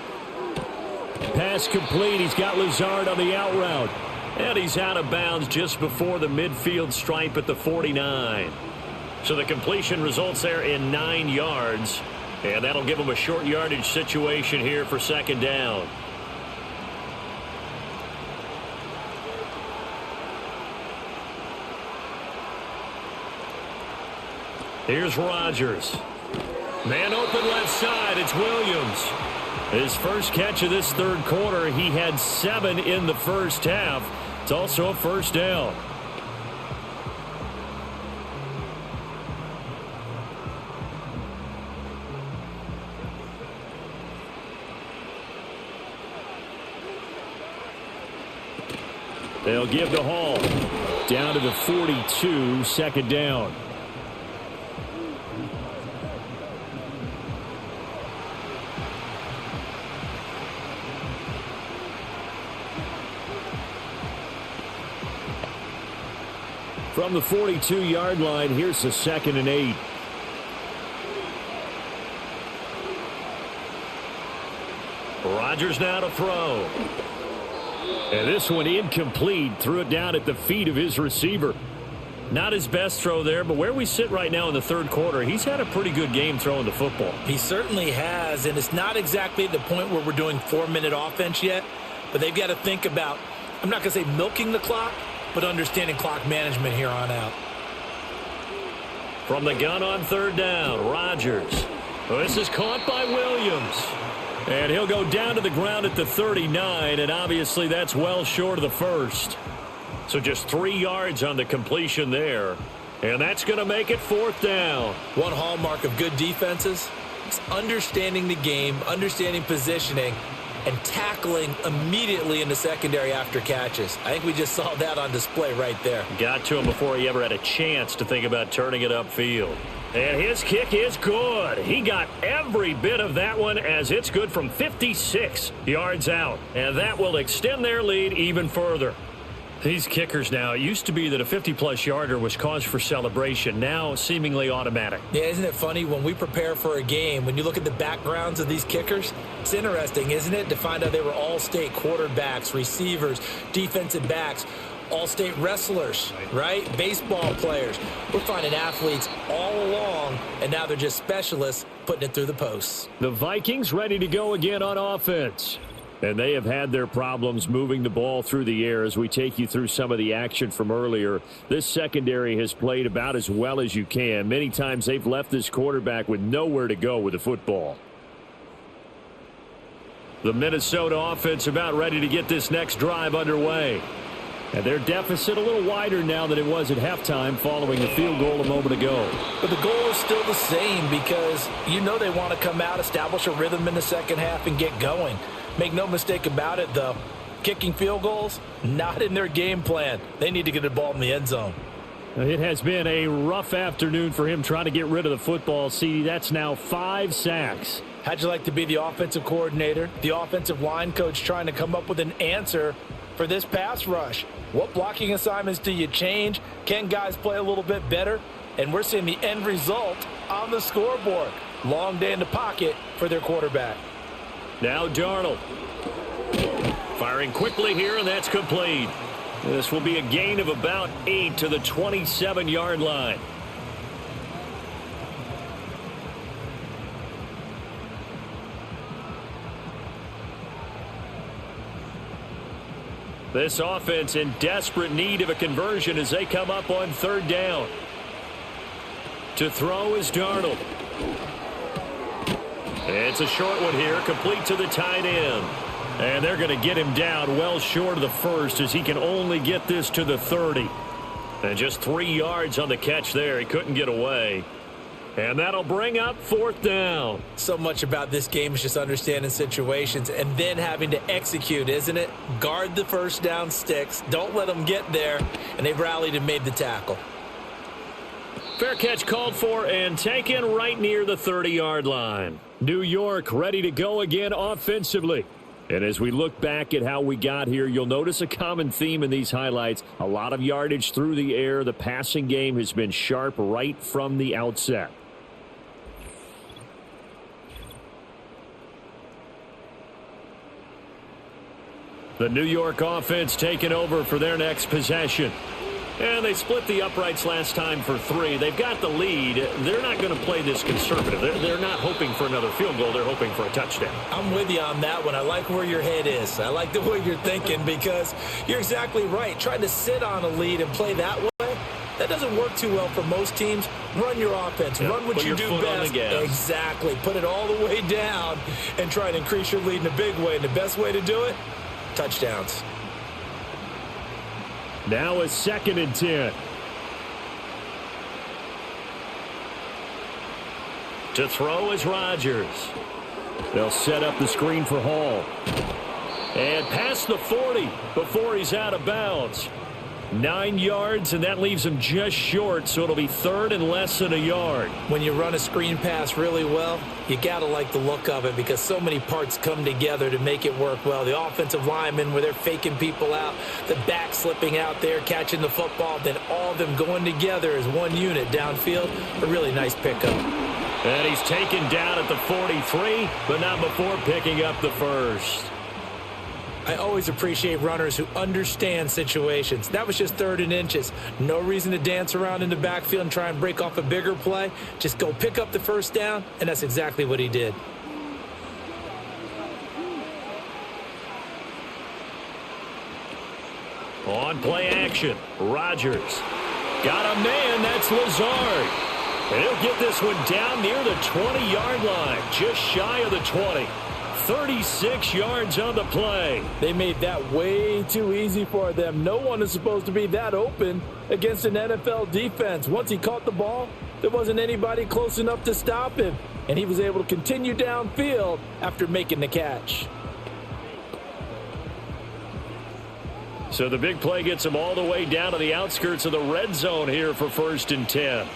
Pass complete. He's got Lazard on the out route. And he's out of bounds just before the midfield stripe at the 49. So the completion results there in 9 yards. And that'll give him a short yardage situation here for second down. Here's Rodgers. Man open left side. It's Williams. His first catch of this third quarter. He had 7 in the first half. It's also a first down. They'll give to Hall. Down to the 42, second down. From the 42-yard line, here's the 2nd and 8. Rodgers now to throw. And this one incomplete. Threw it down at the feet of his receiver. Not his best throw there, but where we sit right now in the third quarter, he's had a pretty good game throwing the football. He certainly has, and it's not exactly at the point where we're doing 4-minute offense yet, but they've got to think about, I'm not going to say milking the clock, but understanding clock management here on out. From the gun on third down, Rodgers. Well, this is caught by Williams. And he'll go down to the ground at the 39, and obviously that's well short of the first. So just 3 yards on the completion there. And that's going to make it 4th down. One hallmark of good defenses is understanding the game, understanding positioning, and tackling immediately in the secondary after catches. I think we just saw that on display right there. Got to him before he ever had a chance to think about turning it upfield. And his kick is good. He got every bit of that one as it's good from 56 yards out. And that will extend their lead even further. These kickers now, it used to be that a 50-plus yarder was cause for celebration. Now seemingly automatic. Yeah, isn't it funny when we prepare for a game, when you look at the backgrounds of these kickers, it's interesting, isn't it, to find out they were all-state quarterbacks, receivers, defensive backs, all-state wrestlers, right? Baseball players. We're finding athletes all along, and now they're just specialists putting it through the posts. The Vikings ready to go again on offense. And they have had their problems moving the ball through the air as we take you through some of the action from earlier. This secondary has played about as well as you can. Many times they've left this quarterback with nowhere to go with the football. The Minnesota offense about ready to get this next drive underway. And their deficit a little wider now than it was at halftime following the field goal a moment ago. But the goal is still the same because you know they want to come out, establish a rhythm in the second half, and get going. Make no mistake about it, though. Kicking field goals, not in their game plan. They need to get the ball in the end zone. It has been a rough afternoon for him trying to get rid of the football. See, that's now 5 sacks. How'd you like to be the offensive coordinator, the offensive line coach trying to come up with an answer for this pass rush? What blocking assignments do you change? Can guys play a little bit better? And we're seeing the end result on the scoreboard. Long day in the pocket for their quarterback. Now Darnold. Firing quickly here, and that's complete. This will be a gain of about 8 to the 27-yard line. This offense in desperate need of a conversion as they come up on third down. To throw is Darnold. It's a short one here, complete to the tight end. And they're going to get him down well short of the first as he can only get this to the 30. And just 3 yards on the catch there. He couldn't get away. And that'll bring up fourth down. So much about this game is just understanding situations and then having to execute, isn't it? Guard the first down sticks. Don't let them get there. And they've rallied and made the tackle. Fair catch called for and taken right near the 30-yard line. New York ready to go again offensively. And as we look back at how we got here, you'll notice a common theme in these highlights. A lot of yardage through the air. The passing game has been sharp right from the outset. The New York offense taking over for their next possession. And they split the uprights last time for 3. They've got the lead. They're not going to play this conservative. They're not hoping for another field goal. They're hoping for a touchdown. I'm with you on that one. I like where your head is. I like the way you're thinking because you're exactly right. Trying to sit on a lead and play that way, That doesn't work too well for most teams. Run your offense. Yeah, run what you do best. Exactly. Put it all the way down and try to increase your lead in a big way. And the best way to do it, touchdowns. Now it's 2nd and 10. To throw is Rodgers. They'll set up the screen for Hall. And past the 40 before he's out of bounds. 9 yards, and that leaves him just short, so it'll be 3rd and less than a yard. When you run a screen pass really well, you got to like the look of it because so many parts come together to make it work well. The offensive linemen, where they're faking people out, the back slipping out there, catching the football, then all of them going together as one unit downfield. A really nice pickup. And he's taken down at the 43, but not before picking up the first. I always appreciate runners who understand situations. That was just 3rd and inches. No reason to dance around in the backfield and try and break off a bigger play. Just go pick up the first down, and that's exactly what he did. On play action, Rodgers. Got a man, that's Lazard. And he'll get this one down near the 20-yard line, just shy of the 20. 36 yards on the play. They made that way too easy for them. No one is supposed to be that open against an NFL defense. Once he caught the ball, there wasn't anybody close enough to stop him. And he was able to continue downfield after making the catch. So the big play gets him all the way down to the outskirts of the red zone here for 1st and 10.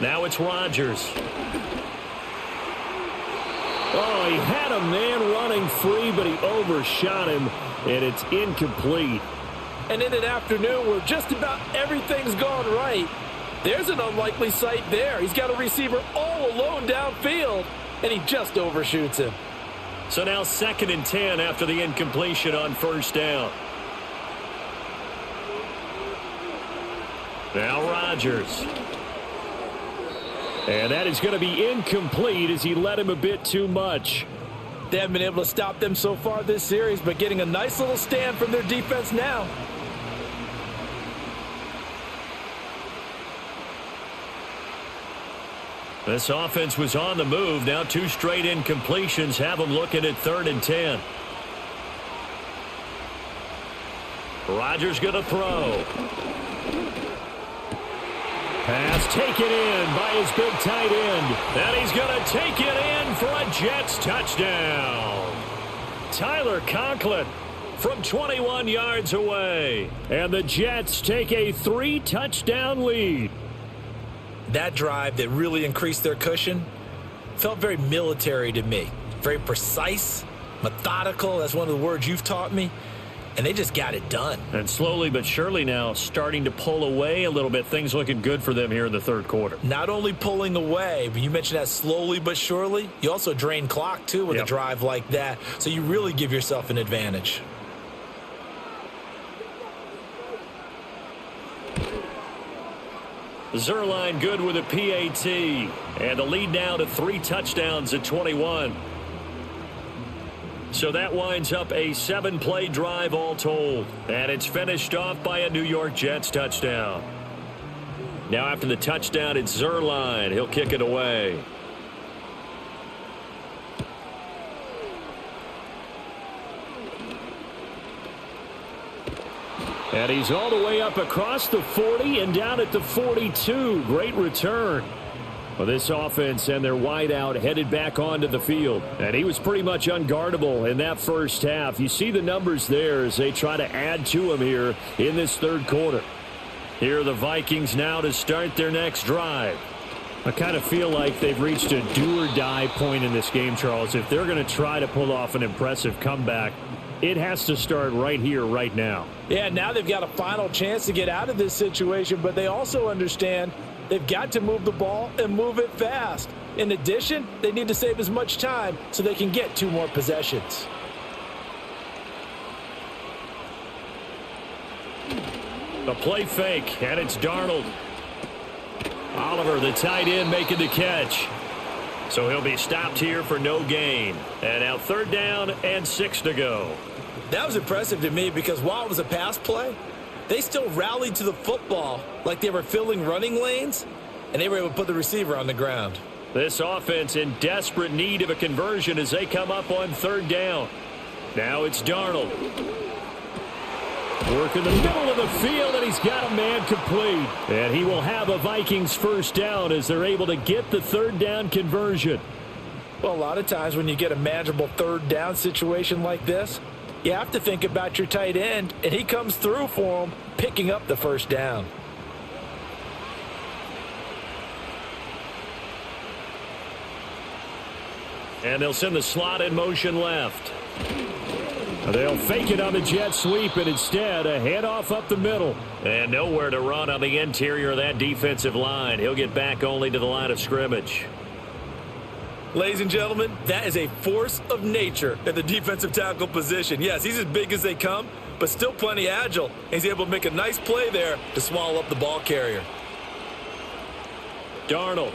Now it's Rodgers. Oh, he had a man running free, but he overshot him, and it's incomplete. And in an afternoon where just about everything's gone right, there's an unlikely sight there. He's got a receiver all alone downfield, and he just overshoots him. So now 2nd and 10 after the incompletion on 1st down. Now Rodgers. And that is going to be incomplete as he led him a bit too much. They haven't been able to stop them so far this series, but getting a nice little stand from their defense now. This offense was on the move. Now 2 straight incompletions have them looking at 3rd and 10. Rodgers going to throw. Pass taken in by his big tight end. And he's going to take it in for a Jets touchdown. Tyler Conklin from 21 yards away. And the Jets take a 3-touchdown lead. That drive that really increased their cushion felt very military to me. Very precise, methodical. That's one of the words you've taught me. And they just got it done. And slowly but surely now starting to pull away a little bit. Things looking good for them here in the 3rd quarter. Not only pulling away, but you mentioned that slowly but surely. You also drain clock, too, with a drive like that. So you really give yourself an advantage. Zerline good with a PAT. And the lead now to 3 touchdowns at 21. So that winds up a 7-play drive all told. And it's finished off by a New York Jets touchdown. Now after the touchdown, it's Zerline. He'll kick it away. And he's all the way up across the 40 and down at the 42. Great return. Well, this offense and their wideout headed back onto the field. And he was pretty much unguardable in that first half. You see the numbers there as they try to add to him here in this 3rd quarter. Here are the Vikings now to start their next drive. I kind of feel like they've reached a do-or-die point in this game, Charles. If they're going to try to pull off an impressive comeback, it has to start right here, right now. Yeah, now they've got a final chance to get out of this situation, but they also understand they've got to move the ball and move it fast. In addition, they need to save as much time so they can get 2 more possessions. A play fake, and it's Darnold. Oliver, the tight end, making the catch. So he'll be stopped here for no gain. And now 3rd down and 6 to go. That was impressive to me because while it was a pass play, they still rallied to the football like they were filling running lanes, and they were able to put the receiver on the ground. This offense in desperate need of a conversion as they come up on third down. Now it's Darnold. Work in the middle of the field, and he's got a man complete. And he will have a Vikings first down as they're able to get the third down conversion. Well, a lot of times when you get a manageable third down situation like this, you have to think about your tight end, and he comes through for him, picking up the first down. And they'll send the slot in motion left. They'll fake it on the jet sweep, and instead a handoff up the middle. And nowhere to run on the interior of that defensive line. He'll get back only to the line of scrimmage. Ladies and gentlemen, that is a force of nature at the defensive tackle position. Yes, he's as big as they come, but still plenty agile. He's able to make a nice play there to swallow up the ball carrier. Darnold.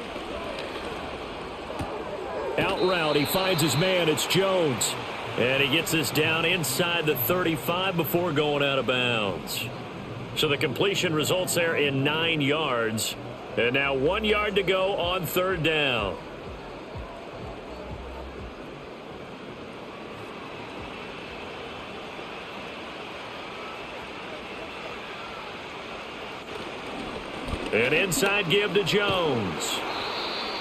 Out route, he finds his man. It's Jones. And he gets this down inside the 35 before going out of bounds. So the completion results there in 9 yards. And now 1 yard to go on third down. An inside give to Jones.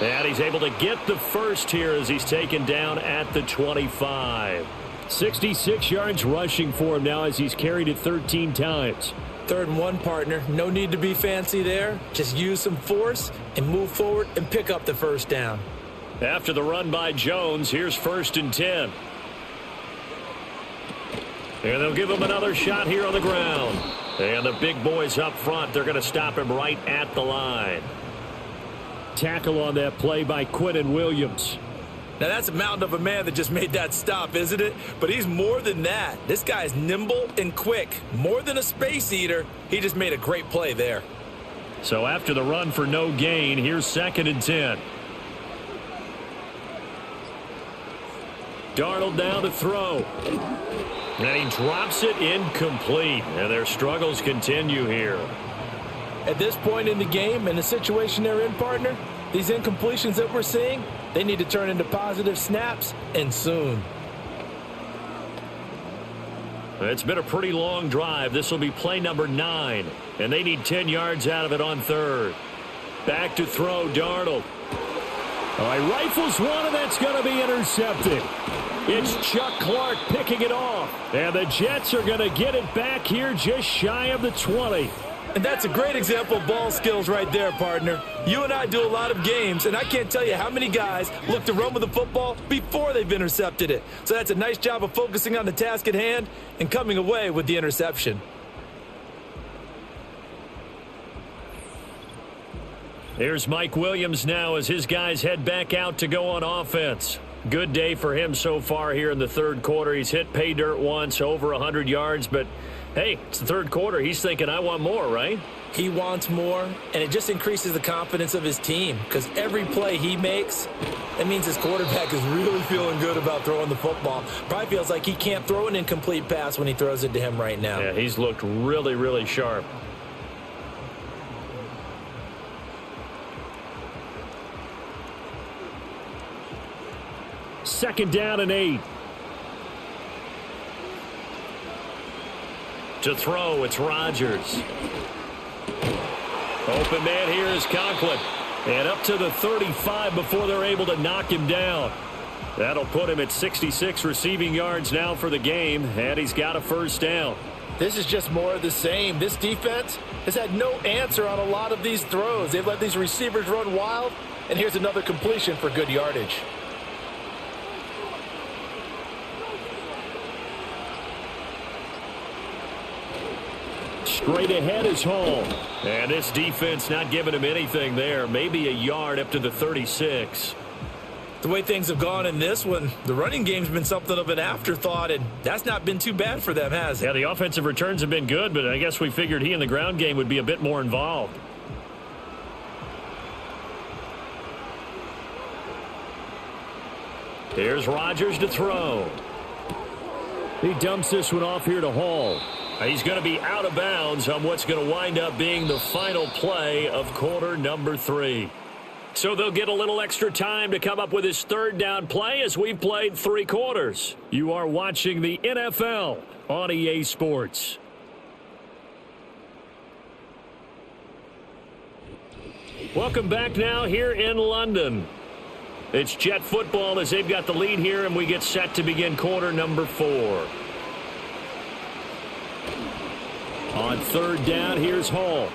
And he's able to get the first here as he's taken down at the 25. 66 yards rushing for him now as he's carried it 13 times. 3rd and 1, partner. No need to be fancy there. Just use some force and move forward and pick up the first down. After the run by Jones, here's 1st and 10. And they'll give him another shot here on the ground. And the big boys up front, they're going to stop him right at the line. Tackle on that play by Quinnen Williams. Now that's a mountain of a man that just made that stop, isn't it? But he's more than that. This guy is nimble and quick. More than a space eater, he just made a great play there. So after the run for no gain, here's 2nd and 10. Darnold now to throw. And he drops it incomplete. And their struggles continue here. At this point in the game, in the situation they're in, partner, these incompletions that we're seeing, they need to turn into positive snaps, and soon. It's been a pretty long drive. This will be play number 9. And they need 10 yards out of it on third. Back to throw, Darnold. All right, rifles one, and that's going to be intercepted. It's Chuck Clark picking it off. And the Jets are going to get it back here just shy of the 20. And that's a great example of ball skills right there, partner. You and I do a lot of games, and I can't tell you how many guys look to run with the football before they've intercepted it. So that's a nice job of focusing on the task at hand and coming away with the interception. Here's Mike Williams now as his guys head back out to go on offense. Good day for him so far here in the third quarter. He's hit pay dirt once, over 100 yards, but hey, it's the third quarter. He's thinking, I want more, right? He wants more, and it just increases the confidence of his team because every play he makes, that means his quarterback is really feeling good about throwing the football. Probably feels like he can't throw an incomplete pass when he throws it to him right now. Yeah, he's looked really, really sharp. Second down and 8. To throw, it's Rodgers. Open man here is Conklin. And up to the 35 before they're able to knock him down. That'll put him at 66 receiving yards now for the game, and he's got a first down. This is just more of the same. This defense has had no answer on a lot of these throws. They've let these receivers run wild, and here's another completion for good yardage. Straight ahead is Hall. And this defense not giving him anything there. Maybe a yard up to the 36. The way things have gone in this one, the running game's been something of an afterthought, and that's not been too bad for them, has it? Yeah, the offensive returns have been good, but I guess we figured he in the ground game would be a bit more involved. Here's Rodgers to throw. He dumps this one off here to Hall. He's going to be out of bounds on what's going to wind up being the final play of quarter number 3. So they'll get a little extra time to come up with his third down play as we've played 3 quarters. You are watching the NFL on EA Sports. Welcome back now here in London. It's Jet football as they've got the lead here, and we get set to begin quarter number 4. On third down, here's Hall.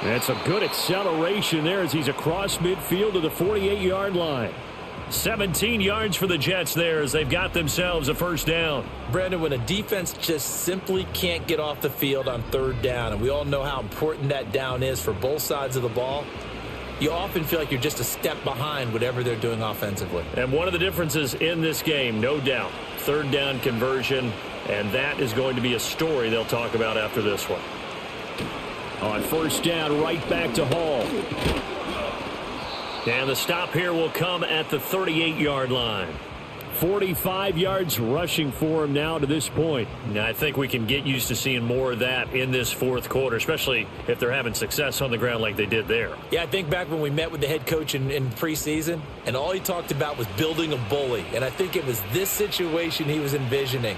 That's a good acceleration there as he's across midfield to the 48-yard line. 17 yards for the Jets there as they've got themselves a first down. Brandon, when a defense just simply can't get off the field on third down, and we all know how important that down is for both sides of the ball, you often feel like you're just a step behind whatever they're doing offensively. And one of the differences in this game, no doubt, third down conversion, and that is going to be a story they'll talk about after this one. On first down, right back to Hall. And the stop here will come at the 38-yard line. 45 yards rushing for him now to this point. Now, I think we can get used to seeing more of that in this fourth quarter, especially if they're having success on the ground like they did there. Yeah, I think back when we met with the head coach in preseason, and all he talked about was building a bully. And I think it was this situation he was envisioning.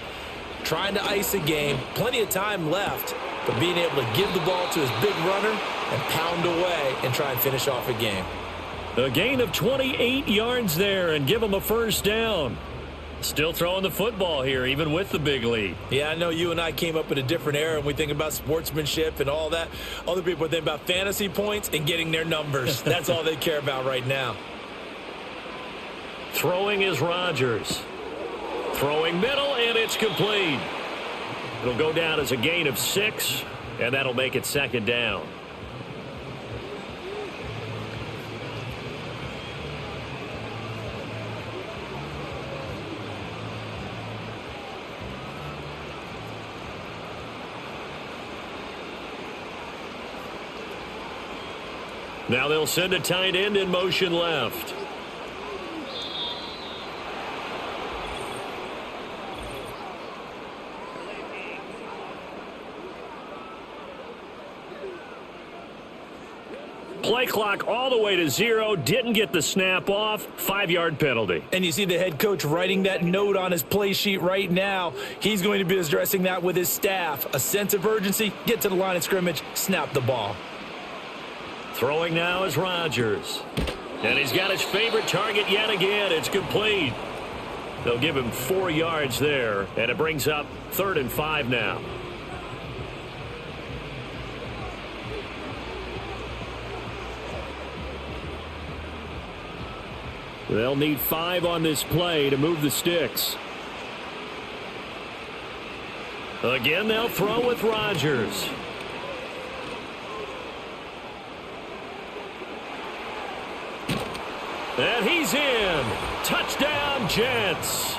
Trying to ice a game, plenty of time left, but being able to give the ball to his big runner and pound away and try and finish off a game. A gain of 28 yards there and give him a first down. Still throwing the football here, even with the big lead. Yeah, I know you and I came up in a different era, and we think about sportsmanship and all that. Other people think about fantasy points and getting their numbers. That's all they care about right now. Throwing is Rodgers. Throwing middle, and it's complete. It'll go down as a gain of 6, and that'll make it second down. Now they'll send a tight end in motion left. Play clock all the way to 0. Didn't get the snap off. 5-yard penalty. And you see the head coach writing that note on his play sheet right now. He's going to be addressing that with his staff. A sense of urgency. Get to the line of scrimmage. Snap the ball. Throwing now is Rodgers. And he's got his favorite target yet again. It's complete. They'll give him 4 yards there. And it brings up 3rd and 5 now. They'll need 5 on this play to move the sticks. Again, they'll throw with Rodgers. And he's in. Touchdown, Jets.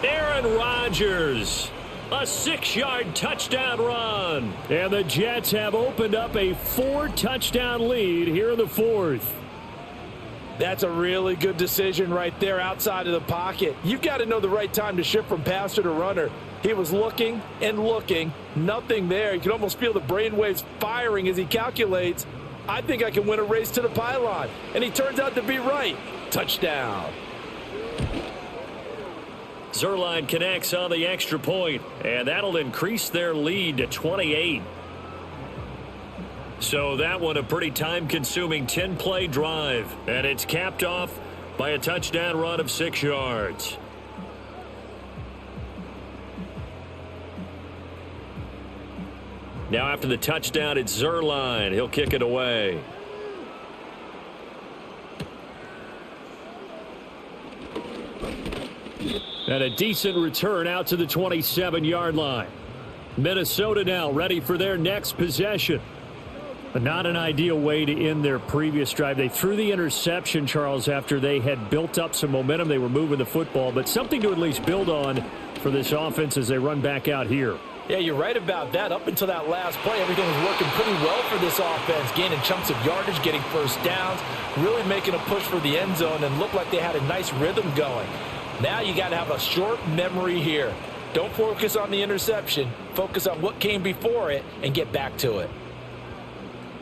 Aaron Rodgers. A 6-yard touchdown run. And the Jets have opened up a 4-touchdown lead here in the 4th. That's a really good decision right there outside of the pocket. You've got to know the right time to shift from passer to runner. He was looking and looking. Nothing there. You can almost feel the brainwaves firing as he calculates, I think I can win a race to the pylon. And he turns out to be right. Touchdown. Zuerlein connects on the extra point, and that'll increase their lead to 28. So that one a pretty time-consuming 10-play drive, and it's capped off by a touchdown run of 6 yards. Now after the touchdown, it's Zuerlein. He'll kick it away. And a decent return out to the 27-yard line. Minnesota now ready for their next possession. But not an ideal way to end their previous drive. They threw the interception, Charles, after they had built up some momentum. They were moving the football, but something to at least build on for this offense as they run back out here. Yeah, you're right about that. Up until that last play, everything was working pretty well for this offense, gaining chunks of yardage, getting first downs, really making a push for the end zone, and looked like they had a nice rhythm going. Now you got to have a short memory here. Don't focus on the interception. Focus on what came before it and get back to it.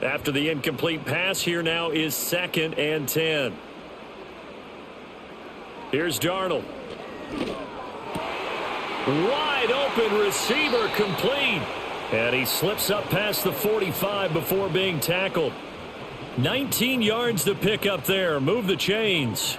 After the incomplete pass, here now is 2nd and 10. Here's Darnold. Wide open receiver complete. And he slips up past the 45 before being tackled. 19 yards to pick up there. Move the chains.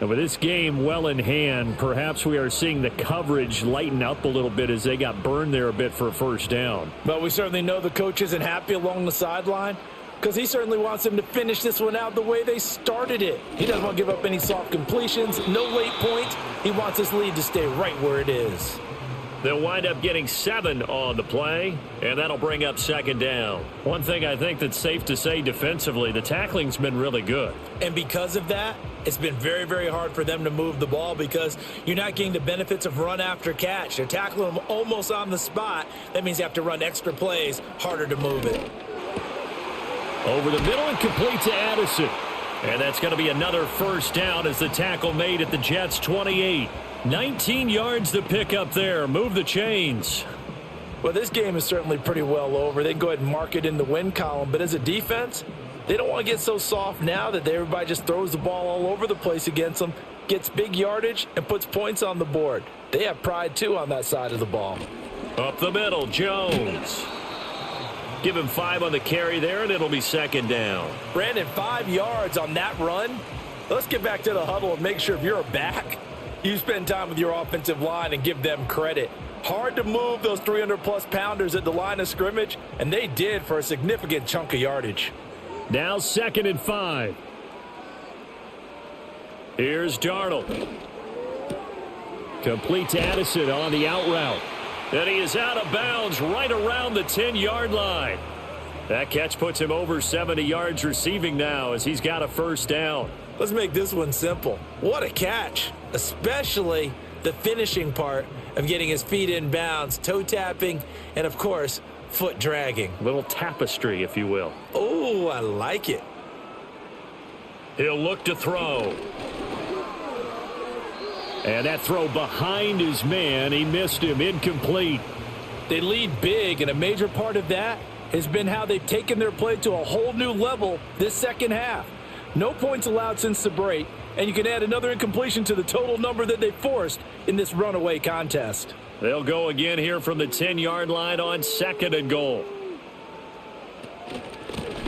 And with this game well in hand, perhaps we are seeing the coverage lighten up a little bit as they got burned there a bit for a first down. But we certainly know the coach isn't happy along the sideline because he certainly wants them to finish this one out the way they started it. He doesn't want to give up any soft completions, no late points. He wants his lead to stay right where it is. They'll wind up getting 7 on the play, and that'll bring up 2nd down. One thing I think that's safe to say defensively, the tackling's been really good. And because of that, it's been very, very hard for them to move the ball because you're not getting the benefits of run after catch. They're tackling them almost on the spot. That means you have to run extra plays, harder to move it. Over the middle and complete to Addison. And that's going to be another first down as the tackle made at the Jets' 28. 19 yards to pick up there. Move the chains. Well, this game is certainly pretty well over. They can go ahead and mark it in the win column. But as a defense, they don't want to get so soft now that everybody just throws the ball all over the place against them, gets big yardage, and puts points on the board. They have pride, too, on that side of the ball. Up the middle, Jones. Give him 5 on the carry there, and it'll be 2nd down. Brandon, 5 yards on that run. Let's get back to the huddle and make sure if you're a back, you spend time with your offensive line and give them credit. Hard to move those 300-plus pounders at the line of scrimmage, and they did for a significant chunk of yardage. Now 2nd and 5. Here's Darnold. Complete to Addison on the out route. And he is out of bounds right around the 10-yard line. That catch puts him over 70 yards receiving now as he's got a first down. Let's make this one simple. What a catch, especially the finishing part of getting his feet in bounds, toe tapping, and, of course, foot dragging. Little tapestry, if you will. Oh, I like it. He'll look to throw. And that throw behind his man, he missed him, incomplete. They lead big, and a major part of that has been how they've taken their play to a whole new level this second half. No points allowed since the break, and you can add another incompletion to the total number that they forced in this runaway contest. They'll go again here from the 10-yard line on 2nd and goal.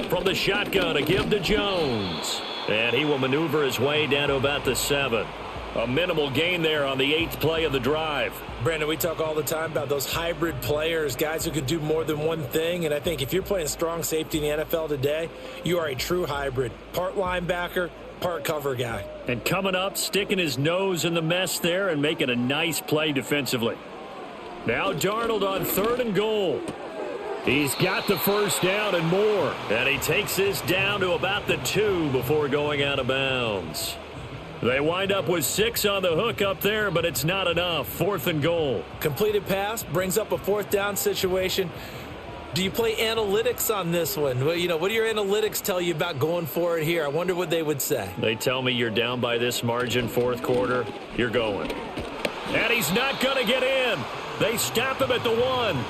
From the shotgun, a give to Jones. And he will maneuver his way down to about the 7. A minimal gain there on the 8th play of the drive. Brandon, we talk all the time about those hybrid players, guys who could do more than one thing. And I think if you're playing strong safety in the NFL today, you are a true hybrid. Part linebacker, part cover guy. And coming up, sticking his nose in the mess there and making a nice play defensively. Now Darnold on 3rd and goal. He's got the first down and more. And he takes this down to about the 2 before going out of bounds. They wind up with 6 on the hook up there, but it's not enough. 4th and goal. Completed pass brings up a 4th down situation. Do you play analytics on this one? Well, what do your analytics tell you about going for it here? I wonder what they would say. They tell me you're down by this margin, 4th quarter, you're going. And he's not going to get in. They stop him at the 1.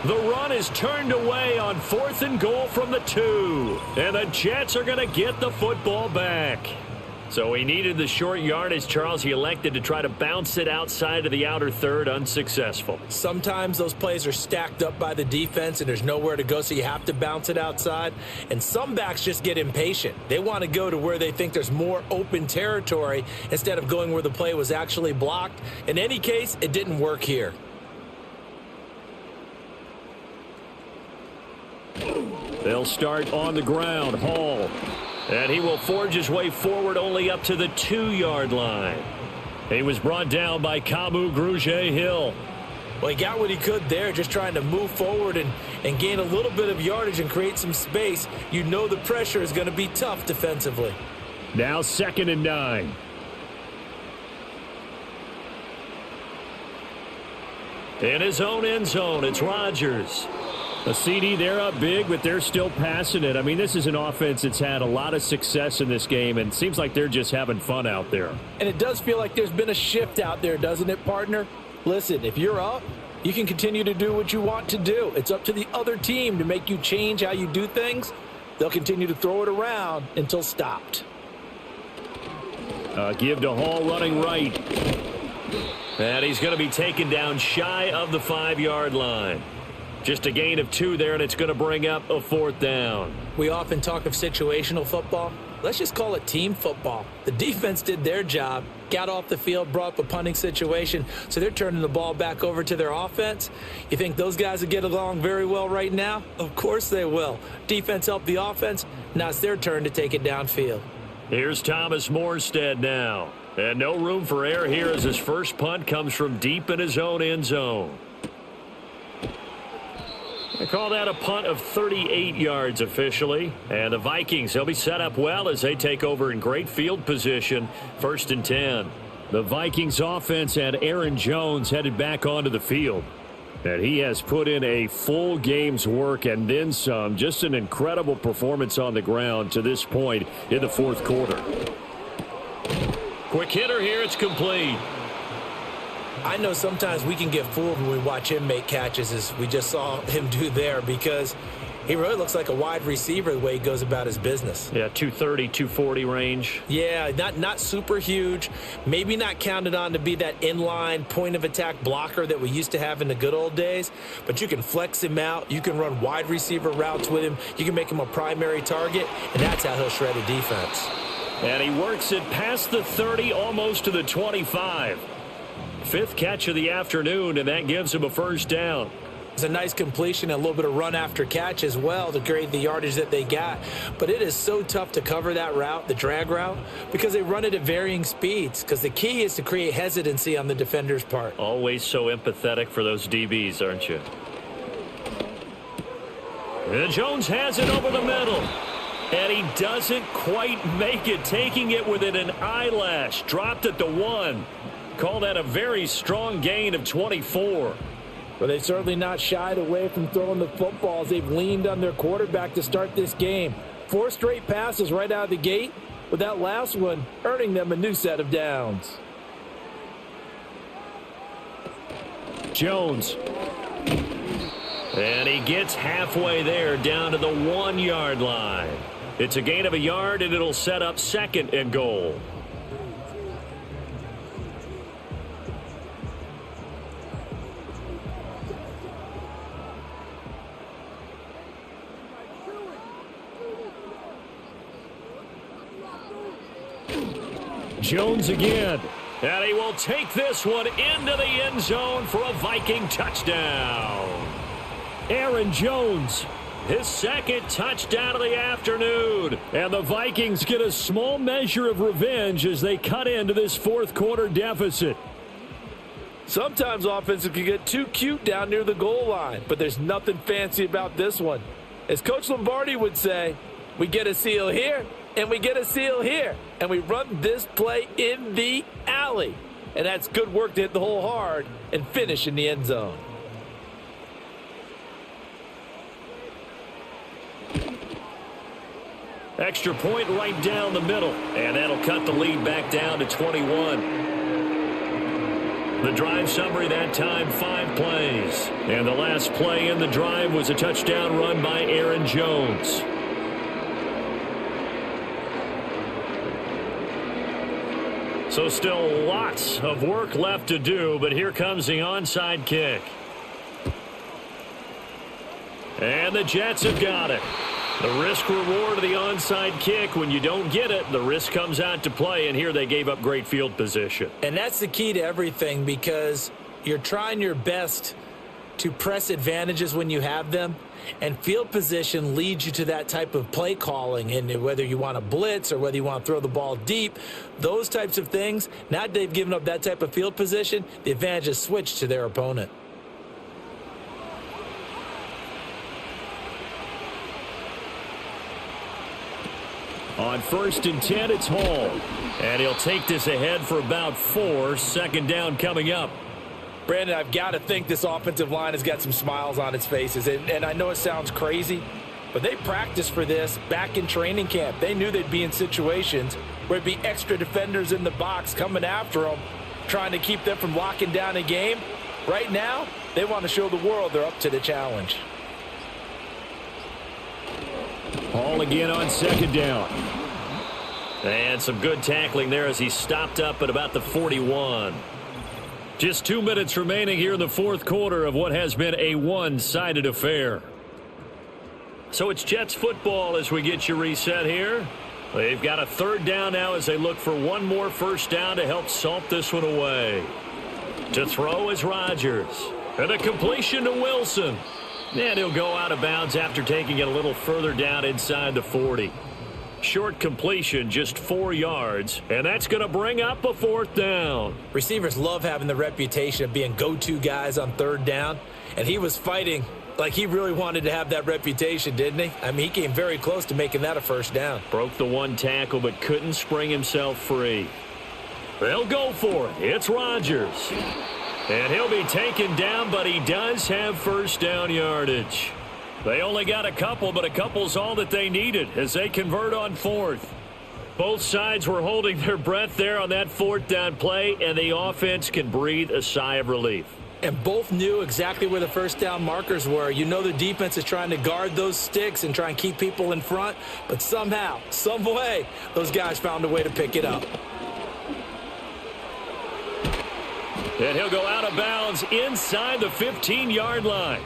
The run is turned away on 4th and goal from the 2. And the Jets are going to get the football back. So he needed the short yardage, Charles. He elected to try to bounce it outside of the outer third, unsuccessful. Sometimes those plays are stacked up by the defense and there's nowhere to go, so you have to bounce it outside. And some backs just get impatient. They want to go to where they think there's more open territory instead of going where the play was actually blocked. In any case, it didn't work here. They'll start on the ground. Hall. And he will forge his way forward only up to the 2-yard line. He was brought down by Kamu Grugier-Hill. Well, he got what he could there, just trying to move forward and gain a little bit of yardage and create some space. You know the pressure is going to be tough defensively. Now 2nd and 9. In his own end zone, it's Rodgers. A CD, they're up big, but they're still passing it. I mean, this is an offense that's had a lot of success in this game, and it seems like they're just having fun out there. And it does feel like there's been a shift out there, doesn't it, partner? Listen, if you're up, you can continue to do what you want to do. It's up to the other team to make you change how you do things. They'll continue to throw it around until stopped. Give to Hall running right. And he's going to be taken down shy of the 5-yard line. Just a gain of 2 there, and it's going to bring up a 4th down. We often talk of situational football. Let's just call it team football. The defense did their job, got off the field, brought up a punting situation, so they're turning the ball back over to their offense. You think those guys will get along very well right now? Of course they will. Defense helped the offense. Now it's their turn to take it downfield. Here's Thomas Morstead now. And no room for error here as his first punt comes from deep in his own end zone. They call that a punt of 38 yards officially. And the Vikings, they'll be set up well as they take over in great field position. 1st and 10. The Vikings offense had Aaron Jones headed back onto the field. And he has put in a full game's work and then some. Just an incredible performance on the ground to this point in the 4th quarter. Quick hitter here. It's complete. I know sometimes we can get fooled when we watch him make catches, as we just saw him do there, because he really looks like a wide receiver the way he goes about his business. Yeah, 230, 240 range. Yeah, not super huge. Maybe not counted on to be that inline point-of-attack blocker that we used to have in the good old days, but you can flex him out. You can run wide receiver routes with him. You can make him a primary target, and that's how he'll shred a defense. And he works it past the 30, almost to the 25. 5th catch of the afternoon, and that gives him a 1st down. It's a nice completion and a little bit of run after catch as well to create the yardage that they got. But it is so tough to cover that route, the drag route, because they run it at varying speeds. Because the key is to create hesitancy on the defender's part. Always so empathetic for those DBs, aren't you? And Jones has it over the middle. And he doesn't quite make it, taking it within an eyelash. Dropped at the 1. Call that a very strong gain of 24. But they've certainly not shied away from throwing the footballs. They've leaned on their quarterback to start this game. 4 straight passes right out of the gate, with that last one earning them a new set of downs. Jones. And he gets halfway there, down to the 1-yard line. It's a gain of a yard, and it'll set up 2nd and goal. Jones again. And he will take this one into the end zone for a Viking touchdown. Aaron Jones, his 2nd touchdown of the afternoon. And the Vikings get a small measure of revenge as they cut into this 4th quarter deficit. Sometimes offenses can get too cute down near the goal line, but there's nothing fancy about this one. As Coach Lombardi would say, we get a seal here, and we get a seal here, and we run this play in the alley. And that's good work to hit the hole hard and finish in the end zone. Extra point right down the middle, and that'll cut the lead back down to 21. The drive summary that time, 5 plays. And the last play in the drive was a touchdown run by Aaron Jones. So still lots of work left to do, but here comes the onside kick. And the Jets have got it. The risk reward of the onside kick, when you don't get it, the risk comes out to play, and here they gave up great field position. And that's the key to everything, because you're trying your best to press advantages when you have them, and field position leads you to that type of play calling. And whether you want to blitz or whether you want to throw the ball deep, those types of things, now that they've given up that type of field position, the advantage is switched to their opponent. On 1st and 10, it's Hall. And he'll take this ahead for about 4. 2nd down coming up. Brandon, I've got to think this offensive line has got some smiles on its faces. And I know it sounds crazy, but they practiced for this back in training camp. They knew they'd be in situations where it'd be extra defenders in the box coming after them, trying to keep them from locking down a game. Right now, they want to show the world they're up to the challenge. Hall again on second down. And some good tackling there as he stopped up at about the 41. Just 2 minutes remaining here in the fourth quarter of what has been a one-sided affair. So it's Jets football as we get you reset here. They've got a third down now as they look for one more first down to help salt this one away. To throw is Rodgers. And a completion to Wilson. And he'll go out of bounds after taking it a little further down inside the 40. Short completion, just 4 yards, and that's going to bring up a fourth down. Receivers love having the reputation of being go-to guys on third down, and he was fighting like he really wanted to have that reputation, didn't he? I mean, he came very close to making that a first down. Broke the one tackle, but couldn't spring himself free. They'll go for it. It's Rodgers. And he'll be taken down, but he does have first down yardage. They only got a couple, but a couple's all that they needed as they convert on fourth. Both sides were holding their breath there on that fourth down play, and the offense can breathe a sigh of relief. And both knew exactly where the first down markers were. You know the defense is trying to guard those sticks and try and keep people in front, but somehow, some way, those guys found a way to pick it up. And he'll go out of bounds inside the 15-yard line.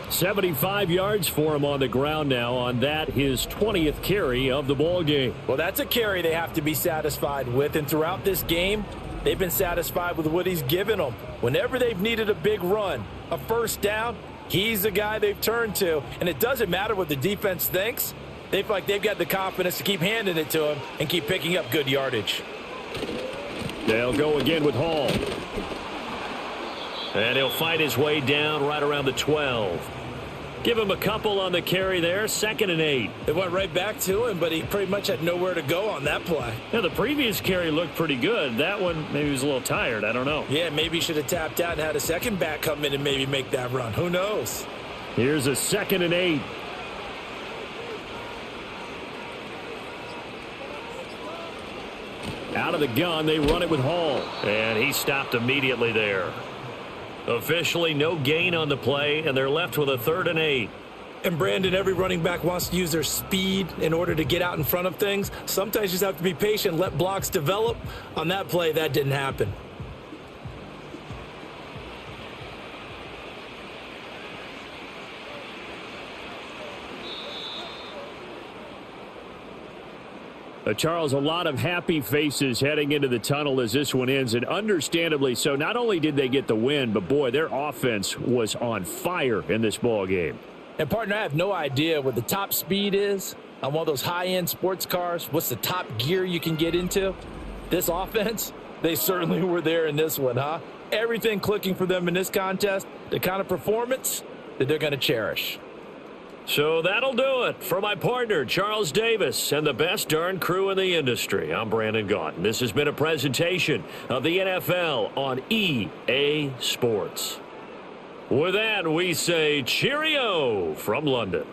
75 yards for him on the ground now on that, his 20th carry of the ball game. Well, that's a carry they have to be satisfied with, and throughout this game, they've been satisfied with what he's given them. Whenever they've needed a big run, a first down, he's the guy they've turned to, and it doesn't matter what the defense thinks. They feel like they've got the confidence to keep handing it to him and keep picking up good yardage. They'll go again with Hall. And he'll fight his way down right around the 12. Give him a couple on the carry there, 2nd and 8. It went right back to him, but he pretty much had nowhere to go on that play. Yeah, the previous carry looked pretty good. That one, maybe he was a little tired. I don't know. Yeah, maybe he should have tapped out and had a second back come in and maybe make that run. Who knows? Here's a 2nd and 8. Out of the gun, they run it with Hall. And he stopped immediately there. Officially no gain on the play, and they're left with a 3rd and 8. And Brandon, every running back wants to use their speed in order to get out in front of things. Sometimes you just have to be patient, let blocks develop. On that play, that didn't happen. Charles, a lot of happy faces heading into the tunnel as this one ends, and understandably so. Not only did they get the win, but boy, their offense was on fire in this ball game. And partner, I have no idea what the top speed is on one of those high-end sports cars. What's the top gear you can get into? This offense, they certainly were there in this one, huh? Everything clicking for them in this contest, the kind of performance that they're going to cherish. So that'll do it for my partner, Charles Davis, and the best darn crew in the industry. I'm Brandon Gaudin. This has been a presentation of the NFL on EA Sports. With that, we say cheerio from London.